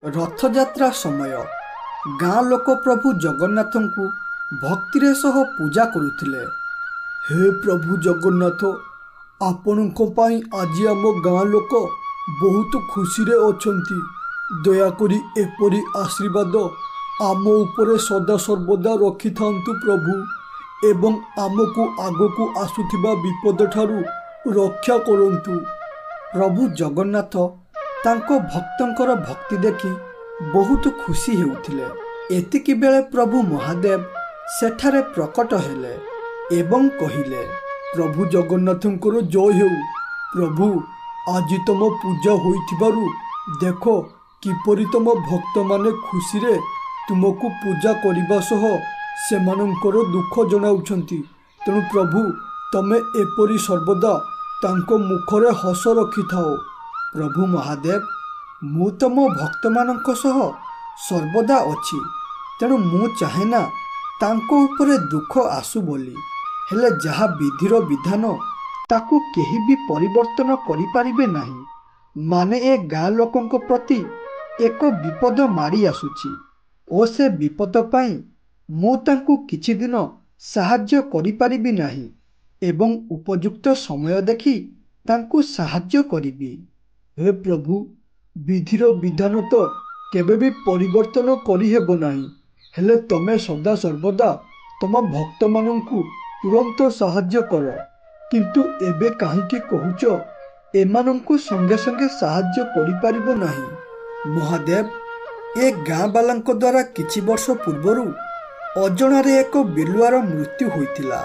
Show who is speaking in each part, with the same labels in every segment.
Speaker 1: रथयात्रा समय गाँ लोक प्रभु जगन्नाथ को भक्ति सह पूजा करुथिले। हे प्रभु जगन्नाथ, आपणों आज आम गाँ लोक बहुत खुशी रे अछंती। दयाकरी एपरी आशीर्वाद आम उपरे सदा सर्वदा रखि थांतु प्रभु, एवं आमको आगको आसुथिबा विपद ठारू रक्षा करंतु। प्रभु जगन्नाथ तांको भक्तंकर भक्ति देखि बहुत खुशी हेउथिले। एतिकी बेले प्रभु महादेव सेठारे प्रकट हेले एवं कहिले, प्रभु जगन्नाथंकर जय हेउ। प्रभु, आज तुम पूजा होइथिबारु देखो किपरि तुम भक्त माने खुशी रे तुमको पूजा करिबा सह सेमानंकर दुख जनाउछंती। तेणु प्रभु, तमे एपरि सर्वदा तांको मुखरे हस रखिथाओ। प्रभु महादेव, मु तो मो भक्त मानक सह सर्वदा अछि, तेणु मु चाहेना तांको उपरे दुख आसु बोली। हेले जहा विधिर विधान ताकू केही भी परिवर्तन करि पारिबे नाही। माने ए गाँ लोकंक प्रति एक विपद मारी आसुची ओ से विपद पाई मु तांकू किछि दिन साहाय्य करि पारिबी नाही एवं उपयुक्त समय देखि तांकू साहाय्य करिबी। हे प्रभु, विधिर विधान तो केबे भी परिवर्तन करि हेबो नाही, हेले तमे सदा सर्वदा तम भक्त माननकु तुरंत साहाय्य कर। किंतु एबे काहींकि कहुच एमाननकु संगे संगे साहाय्य करि पारिबो नाही। महादेव, ए गाँ बालांक द्वारा किछि वर्ष पूर्वरु अजणारे एक बिलुआर मृत्यु होइतिला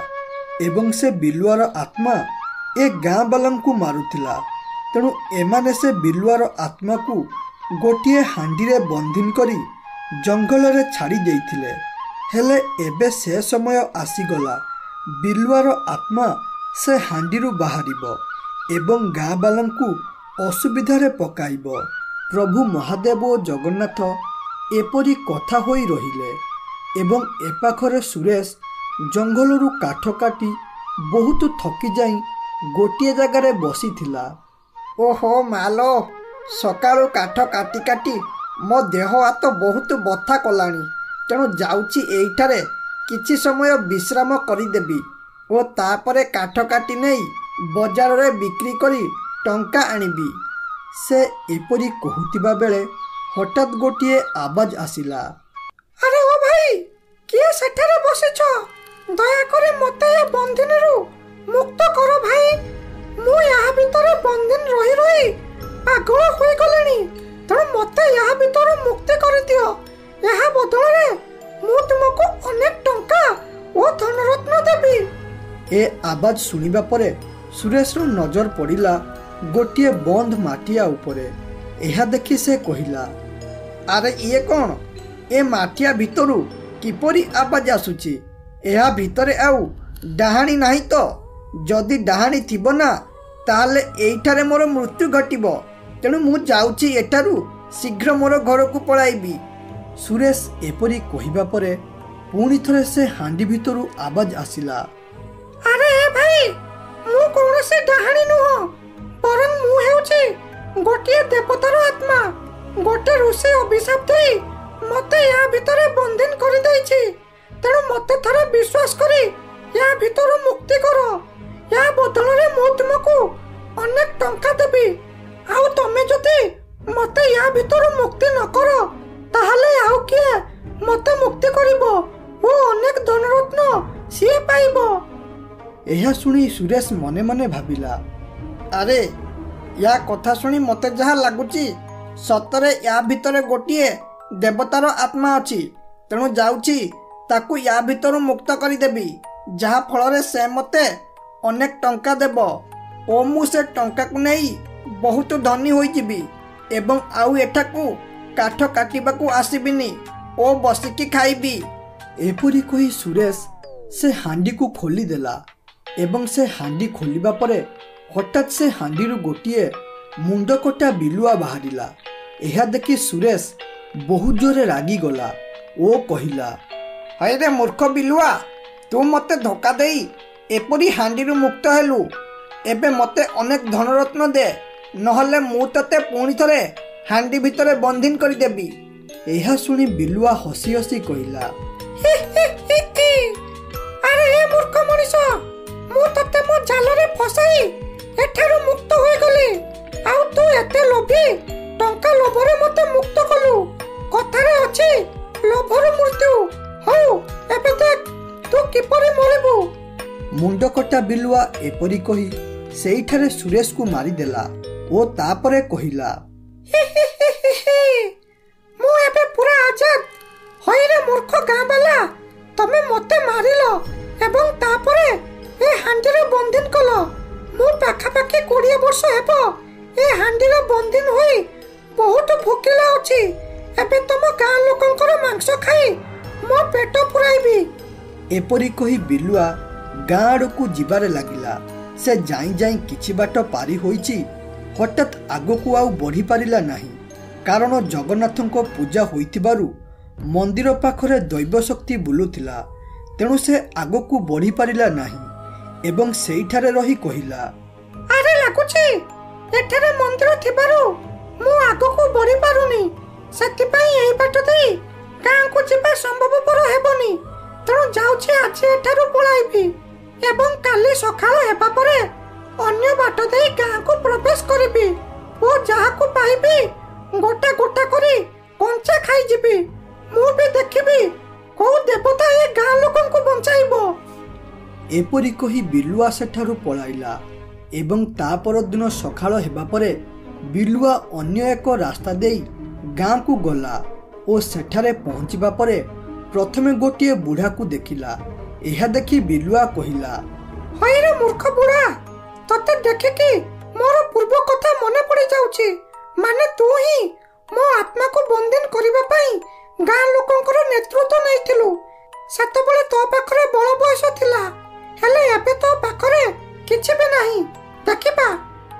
Speaker 1: एवं से बिलुआर आत्मा ए गाँ बालांकु मारुतिला। तेणु एमाने से बिलुआर आत्मा को गोटिए हांडी रे बंधीन करी जंगल रे छाड़ी देइथिले। हेले एबे से समय आसीगला, बिलुआर आत्मा से हांडी रु बाहरिबो एवं गाँ बालांकु असुविधा रे पकाइबो। प्रभु महादेव और जगन्नाथ एपरी कथा होई रहिले एवं एपाखरे सुरेश जंगलरू काठ काटी बहुत थकी जाई गोटिए जगार बसीथिला।
Speaker 2: ओहो मालो, सकाळु काठ काटी काटी मो देह हाथ बहुत बथा कलानी। तेणु जाउची एइठारे किछि समय विश्राम करिदेबी ओ तापरे काठ काटी नहीं बजार रे बिक्री करी टंका आनिबी। से एपरी कहूतिबा बेले हठात गोटिए आवाज आसिला।
Speaker 3: अरे ओ भाई, किए सेठारे बसिछ? दया करे मते ए बंधनरू मुक्त करो भाई। मु यहाँ भितर बंधन रही रही पागल होई गलेनी। तेणु मते यहाँ भितर मुक्ति कर दियो। यहाँ बदल रे मु तुमको अनेक टंका ओ धनरत्न देबी।
Speaker 1: ए आवाज सुनिबा परे सुरेश रो नजर पड़िला गोटिए बंध माटिया उपरे। एहा देखि से कहिला,
Speaker 2: अरे ये कौन? ए माटिया भितरु किपरि आवाज आसुची? एहा भितरे आउ डाहाणी नाही तो? जदि डाहाणी थिबो ना ताहले एइठारे मोर मृत्यु घटिबो। तेणु मु जाउची एठारु शीघ्र मोर घर को पळाइबी।
Speaker 1: सुरेश एपरी कहिबा परे पुणी थरे से हांडी भितरु आवाज आसिला।
Speaker 3: अरे भाई, मु कोनोसे डाहाणी नुह, परम मु हेउची गोटिए देवतार आत्मा। गोटे ऋषि अभिशाप देई मते या भितरे बंधन करि दैछि। तेणु मते थरे विश्वास करी या भितर मुक्ति करो। या बदल रे मु तुमको अनेक टंका देबी। आउ तमे जति मते या भितर मुक्ति न करो ताहले आउ किए मते मुक्ति करिवो ओ अनेक धनरत्न सिए पाइबो।
Speaker 1: एहा सुनी सुरेश मने मने भाबिला,
Speaker 2: अरे या कथा सुनी मते जहा लागुची सतरे या भितरे गोटिए देवतार आत्मा अछि। तेणु जाउची ताकू या भितर मुक्त करि देबी, जहा फल से मते अनेक टंका देब ओ मु से टंका को नहीं बहुत धनी होई जिबी एवं आउ एठाकू काठ काटिबाकू आसीबिनी ओ बसिकी खाइबी।
Speaker 1: एपरी कही सुरेश से हांडी को खोली देला एवं से हांडी खोलिबा परे हठात से हांडी रु गोटिए मुंड कटा बिलुआ बाहरिला। एहा देखि सुरेश बहुत जोरे रागी गला ओ कहिला,
Speaker 2: हरे मूर्ख बिलुआ, तू मते धोखा देई एपरी हांडी रु मुक्त हेलु। एबे मते अनेक धनरत्न दे, नहले मु तते पुणी थरे ହାଣ୍ଡି ଭିତରେ ବନ୍ଦିନ କରିଦେବି।
Speaker 1: ଏହା ଶୁଣି ବିଲୁଆ ହସି ହସି କହିଲା,
Speaker 3: ଆରେ ଏ ମୂର୍ଖ ମଣିଷ, ମୁଁ ତତେ ମୋ ଜାଲରେ ଫସାଇ ଏଠାରୁ ମୁକ୍ତ ହୋଇଗଲି, ଆଉ ତୁ ଏତେ ଲୋଭୀ, ଟଙ୍କା ଲୋଭରେ ମତେ ମୁକ୍ତ କଲୁ। କଥାରେ ଅଛି ଲୋଭରୁ ମୃତ୍ୟୁ। ହଉ ଏବେ ଦେଖ ତୁ କିପରି ମରିବୁ।
Speaker 1: ମୁଣ୍ଡକଟା ବିଲୁଆ ଏପରି କହି ସେଇଠାରେ ସୁରେଶକୁ ମାରିଦେଲା ଓ ତାପରେ କହିଲା,
Speaker 3: ମୁଁ ଏବେ ପୁରା ଆଜାଦ। ହଇରେ ମୂର୍ଖ ଗାଁ ବାଲା, ତମେ ମତେ ମାରିଲ ଏବଂ ତାପରେ ଏ ହାଣ୍ଡିରେ ବନ୍ଦିନ କଲ। ମୁଁ ପାଖାପାଖି 20 ବର୍ଷ ହେବ ଏ ହାଣ୍ଡିରେ ବନ୍ଦିନ ହୋଇ ବହୁତ ଭୋକିଲା ଅଛି। ଏବେ ତମ ଗାଁ ଲୋକଙ୍କର ମାଂସ ଖାଇ ମୋ ପେଟ ପୁରାଇବି।
Speaker 1: ଏପରି କହି ବିଲୁଆ ଗାଁ ଆଡ଼କୁ ଯିବାରେ ଲାଗିଲା। ସେ ଯାଇ ଯାଇ କିଛି ବାଟ ପାରି ହୋଇଛି, ହଠାତ୍ ଆଗକୁ ଆଉ ବଢ଼ି ପାରିଲା ନାହିଁ। କାରଣ ଜଗନ୍ନାଥଙ୍କ ପୂଜା ହୋଇଥିବାରୁ ମନ୍ଦିର ପାଖରେ ଦୈବ ଶକ୍ତି ବୁଲୁଥିଲା। ତେଣୁ ସେ ଆଗକୁ ବଢ଼ି ପାରିଲା ନାହିଁ ଏବଂ ସେଇଠାରେ ରହି କହିଲା,
Speaker 3: ଆରେ ଲାଗୁଛି ଏଠାରେ ମନ୍ଦିର ଥିବାରୁ ମୁଁ ଆଗକୁ ବଢି ପାରୁନି। ସେଥିପାଇଁ ଏହି ବାଟ ଦେଇ ଗାଁକୁ ଯିବା ସମ୍ଭବପର ହେବନି। ତେଣୁ ଯାଉଛି ଆଜି ଏଠାରୁ ପଳାଇବି ଏବଂ କାଲି ସକାଳ ହେବା ପରେ ଅନ୍ୟ ବାଟ ଦେଇ ଗାଁକୁ ପ୍ରବେଶ କରିବି ଓ ଯାହାକୁ ପାଇବି ଗୋଟା ଗୋଟା କରି କଞ୍ଚା ଖାଇଯିବି। ମୁଁ ବି ଦେଖିବି କୋଉ ଦେବତା ଏ ଗାଁ ଲୋକଙ୍କୁ ବଞ୍ଚାଇବ।
Speaker 1: ଏପରି କହି ବିଲୁଆ ସେଠାରୁ ପଳାଇଲା ଏବଂ ତା ପରଦିନ ସକାଳ ହେବା ପରେ ବିଲୁଆ ଅନ୍ୟ ଏକ ରାସ୍ତା ଦେଇ ଗାଁକୁ ଗଲା ଓ ସେଠାରେ ପହଞ୍ଚିବା ପରେ ପ୍ରଥମେ ଗୋଟିଏ ବୁଢ଼ାକୁ ଦେଖିଲା। ଏହା ଦେଖି ବିଲୁଆ କହିଲା,
Speaker 3: ହଇରେ ମୂର୍ଖ ବୁଢ଼ା, ତତେ ଦେଖିକି ମୋର ପୂର୍ବ କଥା ମନେ ପଡି ଯାଉଛି। ମାନେ ତୁ ହିଁ ମୋ ଆତ୍ମାକୁ ବନ୍ଦିନ କରିବା ପାଇଁ ଗାଁ ଲୋକଙ୍କର ନେତୃତ୍ୱ ନେଇଥିଲୁ। ସେତେବେଳେ ତୋ ପାଖରେ ବଳ ବୟସ ଥିଲା, ହେଲେ ଏବେ ତୋ ପାଖରେ କିଛି ବି ନାହିଁ। ଦେଖିବା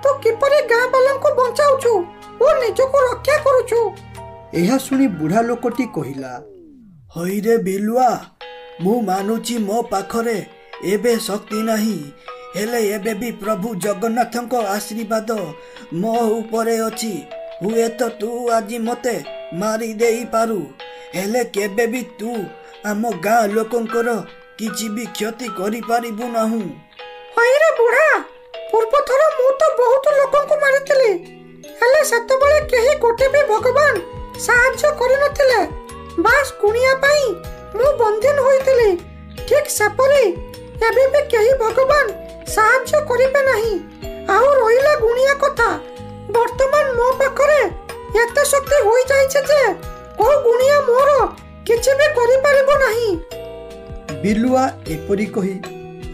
Speaker 3: ତୁ କିପରି ଗାଁ ବାଲାଙ୍କୁ ବଞ୍ଚାଉଛୁ ଓ ନିଜକୁ ରକ୍ଷା କରୁଛୁ।
Speaker 1: ଏହା ଶୁଣି ବୁଢ଼ା ଲୋକଟି କହିଲା, ହଇରେ ବିଲୁଆ, ମୁଁ ମାନୁଛି ମୋ ପାଖରେ ଏବେ ଶକ୍ତି ନାହିଁ, ହେଲେ ଏବେ ବି ପ୍ରଭୁ ଜଗନ୍ନାଥଙ୍କ ଆଶୀର୍ବାଦ ମୋ ଉପରେ ଅଛି। ହୁଏତ ତୁ ଆଜି ମତେ ମାରି ଦେଇପାରୁ, ହେଲେ କେବେ ବି ତୁ ଆମ ଗାଁ ଲୋକଙ୍କର କିଛି ବି କ୍ଷତି କରିପାରିବୁ ନାହିଁ।
Speaker 3: ହଇରେ ବୁଢ଼ା, ପୂର୍ବଥର ମୁଁ ତ ବହୁତ ଲୋକଙ୍କୁ ମାରିଥିଲି, ହେଲେ ସେତେବେଳେ କେହି ଗୋଟେ ବି ଭଗବାନ ସାହାଯ୍ୟ କରିନଥିଲେ। ବାସ୍ ଗୁଣିଆ ପାଇଁ ମୁଁ ବନ୍ଦିନ ହୋଇଥିଲି। ଠିକ୍ ସେପରି ଏବେ ବି କେହି ଭଗବାନ ସାହାଯ୍ୟ କରିବେ ନାହିଁ। ଆଉ ରହିଲା ଗୁଣିଆ କଥା, ବର୍ତ୍ତମାନ ମୋ ପାଖରେ ଏତେ ଶକ୍ତି ହୋଇଯାଇଛି ଯେ କୋଉ ଗୁଣିଆ ମୋର କିଛି ବି କରିପାରିବ ନାହିଁ।
Speaker 1: ବିଲୁଆ ଏପରି କହି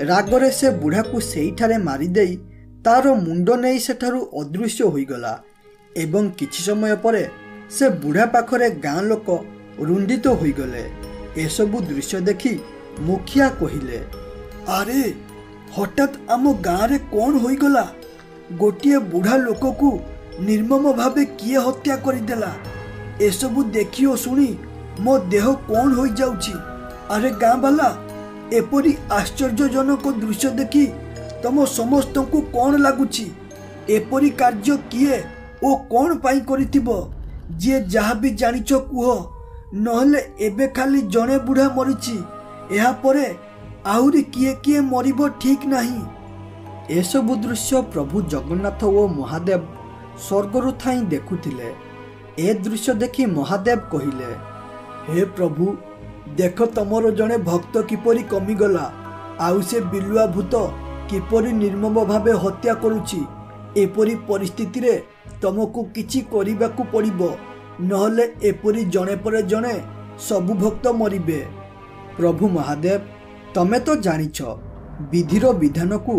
Speaker 1: ରାଗରେ ସେ ବୁଢ଼ାକୁ ସେଇଠାରେ ମାରିଦେଇ ତାର ମୁଣ୍ଡ ନେଇ ସେଠାରୁ ଅଦୃଶ୍ୟ ହୋଇଗଲା ଏବଂ କିଛି ସମୟ ପରେ ସେ ବୁଢ଼ା ପାଖରେ ଗାଁ ଲୋକ ରୁଣ୍ଡିତ ହୋଇଗଲେ। ଏସବୁ ଦୃଶ୍ୟ ଦେଖି ମୁଖିଆ କହିଲେ, ଆରେ ହଠାତ୍ ଆମ ଗାଁରେ କ'ଣ ହୋଇଗଲା? ଗୋଟିଏ ବୁଢ଼ା ଲୋକକୁ ନିର୍ମମ ଭାବେ କିଏ ହତ୍ୟା କରିଦେଲା? ଏସବୁ ଦେଖି ଓ ଶୁଣି ମୋ ଦେହ କ'ଣ ହୋଇଯାଉଛି। ଆରେ ଗାଁ ବାଲା, ଏପରି ଆଶ୍ଚର୍ଯ୍ୟଜନକ ଦୃଶ୍ୟ ଦେଖି ତମ ସମସ୍ତଙ୍କୁ କ'ଣ ଲାଗୁଛି? ଏପରି କାର୍ଯ୍ୟ କିଏ ଓ କ'ଣ ପାଇଁ କରିଥିବ? ଯିଏ ଯାହା ବି ଜାଣିଛ କୁହ, ନହେଲେ ଏବେ ଖାଲି ଜଣେ ବୁଢ଼ା ମରିଛି, ଏହାପରେ ଆହୁରି କିଏ କିଏ ମରିବ ଠିକ୍ ନାହିଁ। ଏସବୁ ଦୃଶ୍ୟ ପ୍ରଭୁ ଜଗନ୍ନାଥ ଓ ମହାଦେବ ସ୍ୱର୍ଗରୁ ଥାଇ ଦେଖୁଥିଲେ। ଏ ଦୃଶ୍ୟ ଦେଖି ମହାଦେବ କହିଲେ, ହେ ପ୍ରଭୁ, ଦେଖ ତମର ଜଣେ ଭକ୍ତ କିପରି କମିଗଲା, ଆଉ ସେ ବିଲୁଆ ଭୂତ କିପରି ନିର୍ମମ ଭାବେ ହତ୍ୟା କରୁଛି। ଏପରି ପରିସ୍ଥିତିରେ ତମକୁ କିଛି କରିବାକୁ ପଡ଼ିବ, ନହେଲେ ଏପରି ଜଣେ ପରେ ଜଣେ ସବୁ ଭକ୍ତ ମରିବେ। ପ୍ରଭୁ ମହାଦେବ, ତମେ ତ ଜାଣିଛ ବିଧିର ବିଧାନକୁ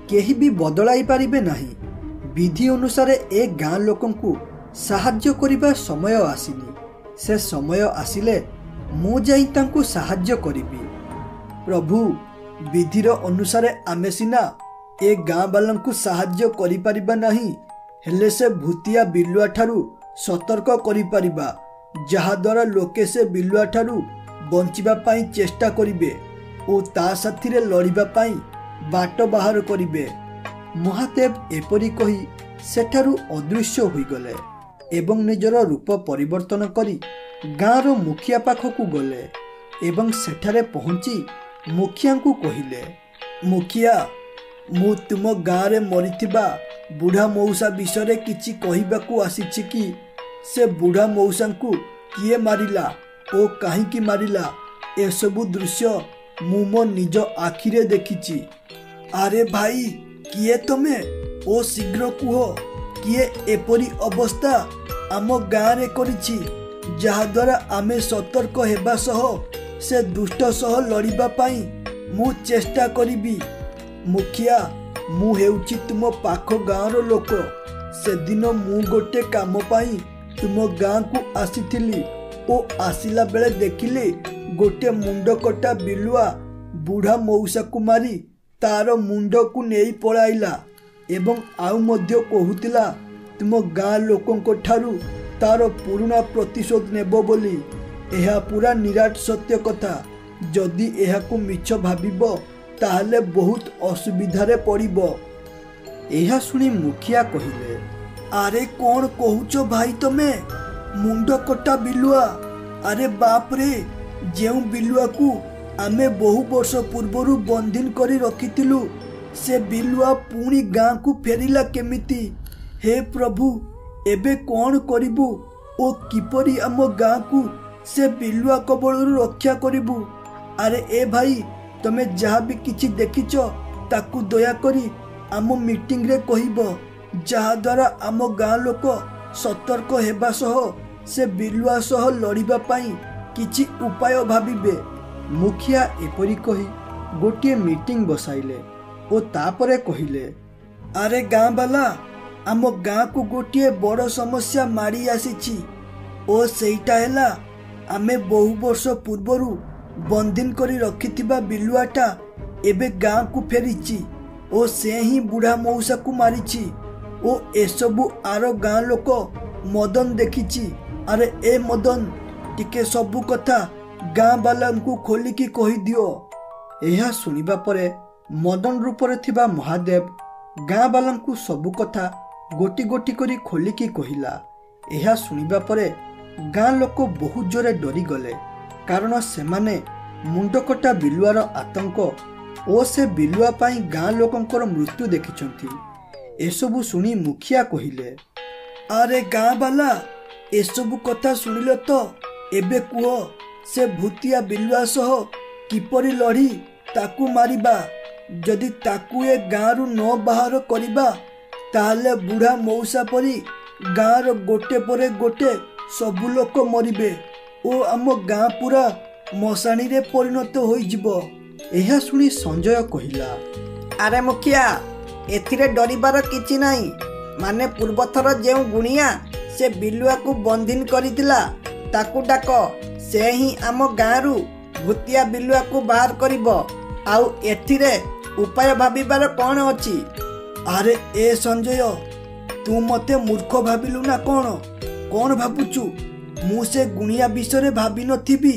Speaker 1: କେହି ବି ବଦଳାଇ ପାରିବେ ନାହିଁ। ବିଧି ଅନୁସାରେ ଏ ଗାଁ ଲୋକଙ୍କୁ ସାହାଯ୍ୟ କରିବା ସମୟ ଆସିନି। ସେ ସମୟ ଆସିଲେ ମୁଁ ଯାଇ ତାଙ୍କୁ ସାହାଯ୍ୟ କରିବି। ପ୍ରଭୁ, ବିଧିର ଅନୁସାରେ ଆମେ ସିନା ଏ ଗାଁ ବାଲାଙ୍କୁ ସାହାଯ୍ୟ କରିପାରିବା ନାହିଁ, ହେଲେ ସେ ଭୂତିଆ ବିଲୁଆ ଠାରୁ ସତର୍କ କରିପାରିବା, ଯାହାଦ୍ୱାରା ଲୋକେ ସେ ବିଲୁଆ ଠାରୁ ବଞ୍ଚିବା ପାଇଁ ଚେଷ୍ଟା କରିବେ ଓ ତା ସାଥିରେ ଲଢ଼ିବା ପାଇଁ ବାଟ ବାହାର କରିବେ। ମହାଦେବ ଏପରି କହି ସେଠାରୁ ଅଦୃଶ୍ୟ ହୋଇଗଲେ ଏବଂ ନିଜର ରୂପ ପରିବର୍ତ୍ତନ କରି ଗାଁର ମୁଖିଆ ପାଖକୁ ଗଲେ ଏବଂ ସେଠାରେ ପହଞ୍ଚି ମୁଖିଆଙ୍କୁ କହିଲେ, ମୁଖିଆ, ମୁଁ ତୁମ ଗାଁରେ ମରିଥିବା ବୁଢ଼ା ମଉସା ବିଷୟରେ କିଛି କହିବାକୁ ଆସିଛି କି ସେ ବୁଢ଼ା ମଉସାଙ୍କୁ କିଏ ମାରିଲା ଓ କାହିଁକି ମାରିଲା ଏସବୁ ଦୃଶ୍ୟ ମୁଁ ମୋ ନିଜ ଆଖିରେ ଦେଖିଛି। ଆରେ ଭାଇ, କିଏ ତମେ ଓ ଶୀଘ୍ର କୁହ, କିଏ ଏପରି ଅବସ୍ଥା ଆମ ଗାଁରେ କରିଛି ଯାହାଦ୍ୱାରା ଆମେ ସତର୍କ ହେବା ସହ ସେ ଦୁଷ୍ଟ ସହ ଲଢ଼ିବା ପାଇଁ ମୁଁ ଚେଷ୍ଟା କରିବି। ମୁଖିଆ, ମୁଁ ହେଉଛି ତୁମ ପାଖ ଗାଁର ଲୋକ। ସେଦିନ ମୁଁ ଗୋଟେ କାମ ପାଇଁ ତୁମ ଗାଁକୁ ଆସିଥିଲି ଓ ଆସିଲା ବେଳେ ଦେଖିଲି ଗୋଟେ ମୁଣ୍ଡ କଟା ବିଲୁଆ ବୁଢ଼ା ମଉସାକୁ ମାରି ତାର ମୁଣ୍ଡକୁ ନେଇ ପଳାଇଲା ଏବଂ ଆଉ ମଧ୍ୟ କହୁଥିଲା ତୁମ ଗାଁ ଲୋକଙ୍କ ଠାରୁ ତାର ପୁରୁଣା ପ୍ରତିଶୋଧ ନେବ ବୋଲି। ଏହା ପୁରା ନିରାଟ ସତ୍ୟ କଥା। ଯଦି ଏହାକୁ ମିଛ ଭାବିବ ତାହେଲେ ବହୁତ ଅସୁବିଧାରେ ପଡ଼ିବ। ଏହା ଶୁଣି ମୁଖିଆ କହିଲେ, ଆରେ କ'ଣ କହୁଛ ଭାଇ ତମେ? ମୁଣ୍ଡ କଟା ବିଲୁଆ? ଆରେ ବାପରେ, ଯେଉଁ ବିଲୁଆକୁ ଆମେ ବହୁ ବର୍ଷ ପୂର୍ବରୁ ବନ୍ଦିନ କରି ରଖିଥିଲୁ ସେ ବିଲୁଆ ପୁଣି ଗାଁକୁ ଫେରିଲା କେମିତି? ହେ ପ୍ରଭୁ, ଏବେ କ'ଣ କରିବୁ ଓ କିପରି ଆମ ଗାଁକୁ ସେ ବିଲୁଆ କବଳରୁ ରକ୍ଷା କରିବୁ? ଆରେ ଏ ଭାଇ, ତମେ ଯାହା ବି କିଛି ଦେଖିଛ ତାକୁ ଦୟାକରି ଆମ ମିଟିଂରେ କହିବ, ଯାହାଦ୍ୱାରା ଆମ ଗାଁ ଲୋକ ସତର୍କ ହେବା ସହ ସେ ବିଲୁଆ ସହ ଲଢ଼ିବା ପାଇଁ କିଛି ଉପାୟ ଭାବିବେ। ମୁଖିଆ ଏପରି କହି ଗୋଟିଏ ମିଟିଂ ବସାଇଲେ ଓ ତାପରେ କହିଲେ, ଆରେ ଗାଁ ବାଲା, ଆମ ଗାଁକୁ ଗୋଟିଏ ବଡ଼ ସମସ୍ୟା ମାଡ଼ି ଆସିଛି ଓ ସେଇଟା ହେଲା ଆମେ ବହୁ ବର୍ଷ ପୂର୍ବରୁ ବନ୍ଦିନ କରି ରଖିଥିବା ବିଲୁଆଟା ଏବେ ଗାଁକୁ ଫେରିଛି ଓ ସେ ହିଁ ବୁଢ଼ା ମଉସାକୁ ମାରିଛି ଓ ଏସବୁ ଆର ଗାଁ ଲୋକ ମଦନ ଦେଖିଛି। ଆରେ ଏ ମଦନ, ଟିକେ ସବୁ କଥା ଗାଁ ବାଲାଙ୍କୁ ଖୋଲିକି କହିଦିଅ। ଏହା ଶୁଣିବା ପରେ ମଦନ ରୂପରେ ଥିବା ମହାଦେବ ଗାଁ ବାଲାଙ୍କୁ ସବୁ କଥା ଗୋଟି ଗୋଟି କରି ଖୋଲିକି କହିଲା। ଏହା ଶୁଣିବା ପରେ ଗାଁ ଲୋକ ବହୁତ ଜୋରେ ଡରିଗଲେ, କାରଣ ସେମାନେ ମୁଣ୍ଡକଟା ବିଲୁଆର ଆତଙ୍କ ଓ ସେ ବିଲୁଆ ପାଇଁ ଗାଁ ଲୋକଙ୍କର ମୃତ୍ୟୁ ଦେଖିଛନ୍ତି। ଏସବୁ ଶୁଣି ମୁଖିଆ କହିଲେ, ଆରେ ଗାଁ ବାଲା, ଏସବୁ କଥା ଶୁଣିଲ ତ? ଏବେ କୁହ, ସେ ଭୂତିଆ ବିଲୁଆ ସହ କିପରି ଲଢ଼ି ତାକୁ ମାରିବା? ଯଦି ତାକୁ ଏ ଗାଁରୁ ନ ବାହାର କରିବା ତାହେଲେ ବୁଢ଼ା ମଉସା ପରି ଗାଁର ଗୋଟେ ପରେ ଗୋଟେ ସବୁ ଲୋକ ମରିବେ ଓ ଆମ ଗାଁ ପୁରା ମଶାଣିରେ ପରିଣତ ହୋଇଯିବ। ଏହା ଶୁଣି ସଞ୍ଜୟ କହିଲା,
Speaker 2: ଆରେ ମୁଖିଆ, ଏଥିରେ ଡରିବାର କିଛି ନାହିଁ। ମାନେ ପୂର୍ବଥର ଯେଉଁ ଗୁଣିଆ ସେ ବିଲୁଆକୁ ବନ୍ଦିନ କରିଥିଲା ତାକୁ ଡାକ, ସେ ହିଁ ଆମ ଗାଁରୁ ଭୂତିଆ ବିଲୁଆକୁ ବାହାର କରିବ। ଆଉ ଏଥିରେ ଉପାୟ ଭାବିବାର କ'ଣ ଅଛି?
Speaker 1: ଆରେ ଏ ସଞ୍ଜୟ, ତୁ ମତେ ମୂର୍ଖ ଭାବିଲୁ ନା କ'ଣ? କ'ଣ ଭାବୁଛୁ ମୁଁ ସେ ଗୁଣିଆ ବିଷୟରେ ଭାବିନଥିବି?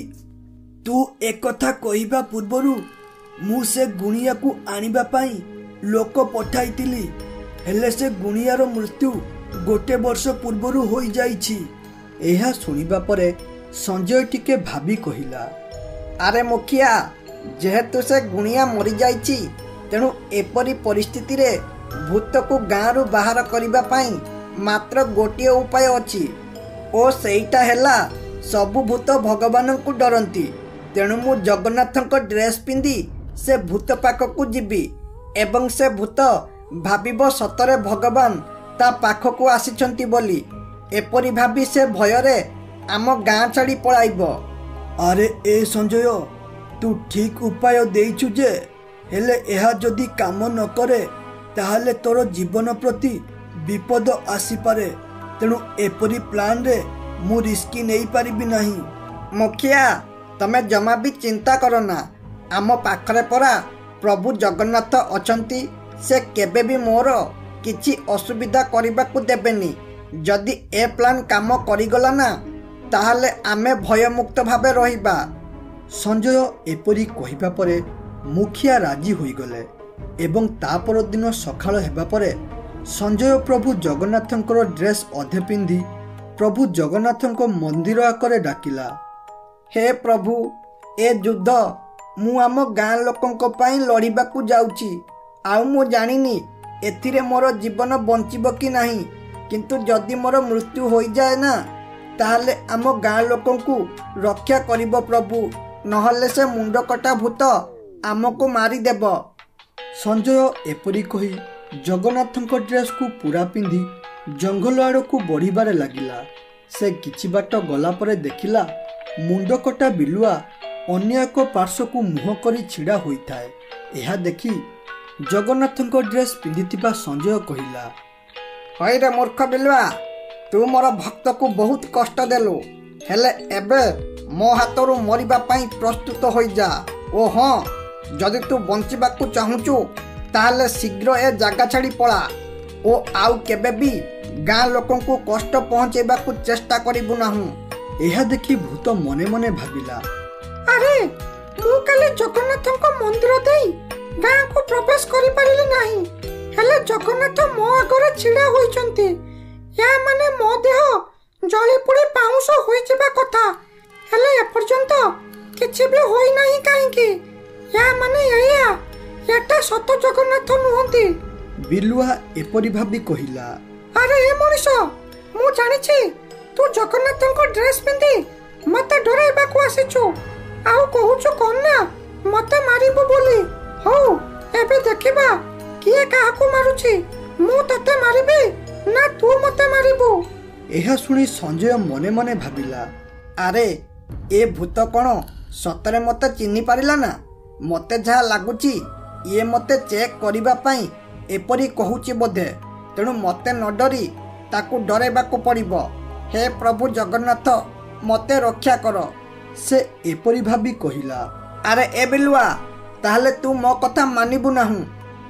Speaker 1: ତୁ ଏକଥା କହିବା ପୂର୍ବରୁ ମୁଁ ସେ ଗୁଣିଆକୁ ଆଣିବା ପାଇଁ ଲୋକ ପଠାଇଥିଲି, ହେଲେ ସେ ଗୁଣିଆର ମୃତ୍ୟୁ ଗୋଟେ ବର୍ଷ ପୂର୍ବରୁ ହୋଇଯାଇଛି। ଏହା ଶୁଣିବା ପରେ ସଞ୍ଜୟ ଟିକେ ଭାବି କହିଲା,
Speaker 2: ଆରେ ମୁଖିଆ, ଯେହେତୁ ସେ ଗୁଣିଆ ମରିଯାଇଛି, ତେଣୁ ଏପରି ପରିସ୍ଥିତିରେ ଭୂତକୁ ଗାଁରୁ ବାହାର କରିବା ପାଇଁ ମାତ୍ର ଗୋଟିଏ ଉପାୟ ଅଛି ଓ ସେଇଟା ହେଲା ସବୁ ଭୂତ ଭଗବାନଙ୍କୁ ଡରନ୍ତି। ତେଣୁ ମୁଁ ଜଗନ୍ନାଥଙ୍କ ଡ୍ରେସ୍ ପିନ୍ଧି ସେ ଭୂତ ପାଖକୁ ଯିବି ଏବଂ ସେ ଭୂତ ଭାବିବ ସତରେ ଭଗବାନ ତା ପାଖକୁ ଆସିଛନ୍ତି ବୋଲି। ଏପରି ଭାବି ସେ ଭୟରେ ଆମ ଗାଁ ଛାଡ଼ି ପଳାଇବ।
Speaker 1: ଆରେ ଏ ସଞ୍ଜୟ, ତୁ ଠିକ୍ ଉପାୟ ଦେଇଛୁ ଯେ, ହେଲେ ଏହା ଯଦି କାମ ନ କରେ ତାହେଲେ ତୋର ଜୀବନ ପ୍ରତି ବିପଦ ଆସିପାରେ। ତେଣୁ ଏପରି ପ୍ଲାନ୍ରେ ମୁଁ ରିସ୍କ ନେଇପାରିବି ନାହିଁ।
Speaker 2: ମୁଖିଆ, ତମେ ଜମା ବି ଚିନ୍ତା କର ନା। ଆମ ପାଖରେ ପରା ପ୍ରଭୁ ଜଗନ୍ନାଥ ଅଛନ୍ତି। ସେ କେବେ ବି ମୋର କିଛି ଅସୁବିଧା କରିବାକୁ ଦେବେନି। ଯଦି ଏ ପ୍ଲାନ୍ କାମ କରିଗଲା ନା, ତାହେଲେ ଆମେ ଭୟମୁକ୍ତ ଭାବେ ରହିବା।
Speaker 1: ସଞ୍ଜୟ ଏପରି କହିବା ପରେ ମୁଖିଆ ରାଜି ହୋଇଗଲେ ଏବଂ ତା ପରଦିନ ସକାଳ ହେବା ପରେ ସଞ୍ଜୟ ପ୍ରଭୁ ଜଗନ୍ନାଥଙ୍କର ଡ୍ରେସ୍ ଅଧେ ପିନ୍ଧି ପ୍ରଭୁ ଜଗନ୍ନାଥଙ୍କ ମନ୍ଦିର ଆଗରେ ଡାକିଲା।
Speaker 2: ହେ ପ୍ରଭୁ, ଏ ଯୁଦ୍ଧ ମୁଁ ଆମ ଗାଁ ଲୋକଙ୍କ ପାଇଁ ଲଢ଼ିବାକୁ ଯାଉଛି। ଆଉ ମୁଁ ଜାଣିନି ଏଥିରେ ମୋର ଜୀବନ ବଞ୍ଚିବ କି ନାହିଁ, କିନ୍ତୁ ଯଦି ମୋର ମୃତ୍ୟୁ ହୋଇଯାଏ ନା, ତାହେଲେ ଆମ ଗାଁ ଲୋକଙ୍କୁ ରକ୍ଷା କରିବ ପ୍ରଭୁ, ନହେଲେ ସେ ମୁଣ୍ଡକଟା ଭୂତ ଆମକୁ ମାରିଦେବ।
Speaker 1: ସଞ୍ଜୟ ଏପରି କହି ଜଗନ୍ନାଥଙ୍କ ଡ୍ରେସ୍କୁ ପୁରା ପିନ୍ଧି ଜଙ୍ଗଲ ଆଡ଼କୁ ବଢ଼ିବାରେ ଲାଗିଲା। ସେ କିଛି ବାଟ ଗଲା ପରେ ଦେଖିଲା ମୁଣ୍ଡକଟା ବିଲୁଆ ଅନ୍ୟ ଏକ ପାର୍ଶ୍ୱକୁ ମୁହଁ କରି ଛିଡ଼ା ହୋଇଥାଏ। ଏହା ଦେଖି ଜଗନ୍ନାଥଙ୍କ ଡ୍ରେସ୍ ପିନ୍ଧିଥିବା ସଞ୍ଜୟ କହିଲା,
Speaker 2: ହଇରେ ମୂର୍ଖ ବିଲୁଆ, ତୁ ମୋର ଭକ୍ତକୁ ବହୁତ କଷ୍ଟ ଦେଲୁ, ହେଲେ ଏବେ ମୋ ହାତରୁ ମରିବା ପାଇଁ ପ୍ରସ୍ତୁତ ହୋଇଯା। ଓ ହଁ, ଯଦି ତୁ ବଞ୍ଚିବାକୁ ଚାହୁଁଛୁ ତାହେଲେ ଶୀଘ୍ର ଏ ଜାଗା ଛାଡ଼ି ପଳା ଓ ଆଉ କେବେ ବି ଗାଁ ଲୋକଙ୍କୁ କଷ୍ଟ ପହଞ୍ଚେଇବାକୁ ଚେଷ୍ଟା କରିବୁ ନାହିଁ।
Speaker 1: ଏହା ଦେଖି ଭୂତ ମନେ ମନେ ଭାବିଲା,
Speaker 3: ଆରେ ମୁଁ କାଲି ଜଗନ୍ନାଥଙ୍କ ମନ୍ଦିର ଦେଇ ଗାଁକୁ ପ୍ରବେଶ କରିପାରିଲି ନାହିଁ, ହେଲେ ଜଗନ୍ନାଥ ମୋ ଆଗରେ ଛିଡ଼ା ହୋଇଛନ୍ତି। ୟା ମାନେ ମୋ ଦେହ ଜଳି ପୋଡ଼ି ପାଉଁଶ ହୋଇଯିବା କଥା, ହେଲେ ଏପର୍ଯ୍ୟନ୍ତ କିଛି ବି ହୋଇନାହିଁ କାହିଁକି? ୟା ମାନେ ଏଇଆ, ଏଟା ସତ ଜଗନ୍ନାଥ ନୁହନ୍ତି।
Speaker 1: ବିଲୁଆ ଏପରି ଭାବି କହିଲା,
Speaker 3: ଆରେ ଏ ମଣିଷ, ମୁଁ ଜାଣିଛି ତୁ ଜଗନ୍ନାଥଙ୍କ ଡ୍ରେସ୍ ପିନ୍ଧି ମତେ ଡରାଇବାକୁ ଆସିଛୁ, ଆଉ କହୁଛୁ କଣ ନା ମତେ ମାରିବୁ ବୋଲି। ହଉ, ଏବେ ଦେଖିବା କିଏ କାହାକୁ ମାରୁଛି, ମୁଁ ତତେ ମାରିବି ନା ତୁ ମତେ ମାରିବୁ।
Speaker 1: ଏହା ଶୁଣି ସଞ୍ଜୟ ମନେ ମନେ ଭାବିଲା,
Speaker 2: ଆରେ ଏ ଭୂତ କ'ଣ ସତରେ ମତେ ଚିହ୍ନି ପାରିଲା ନା? ମତେ ଯାହା ଲାଗୁଛି ଇଏ ମତେ ଚେକ୍ କରିବା ପାଇଁ ଏପରି କହୁଛି ବୋଧେ, ତେଣୁ ମତେ ନ ଡରି ତାକୁ ଡରାଇବାକୁ ପଡ଼ିବ। ହେ ପ୍ରଭୁ ଜଗନ୍ନାଥ, ମତେ ରକ୍ଷା କର।
Speaker 1: ସେ ଏପରି ଭାବି କହିଲା,
Speaker 2: ଆରେ ଏ ବିଲୁଆ, ତାହେଲେ ତୁ ମୋ କଥା ମାନିବୁ ନାହିଁ,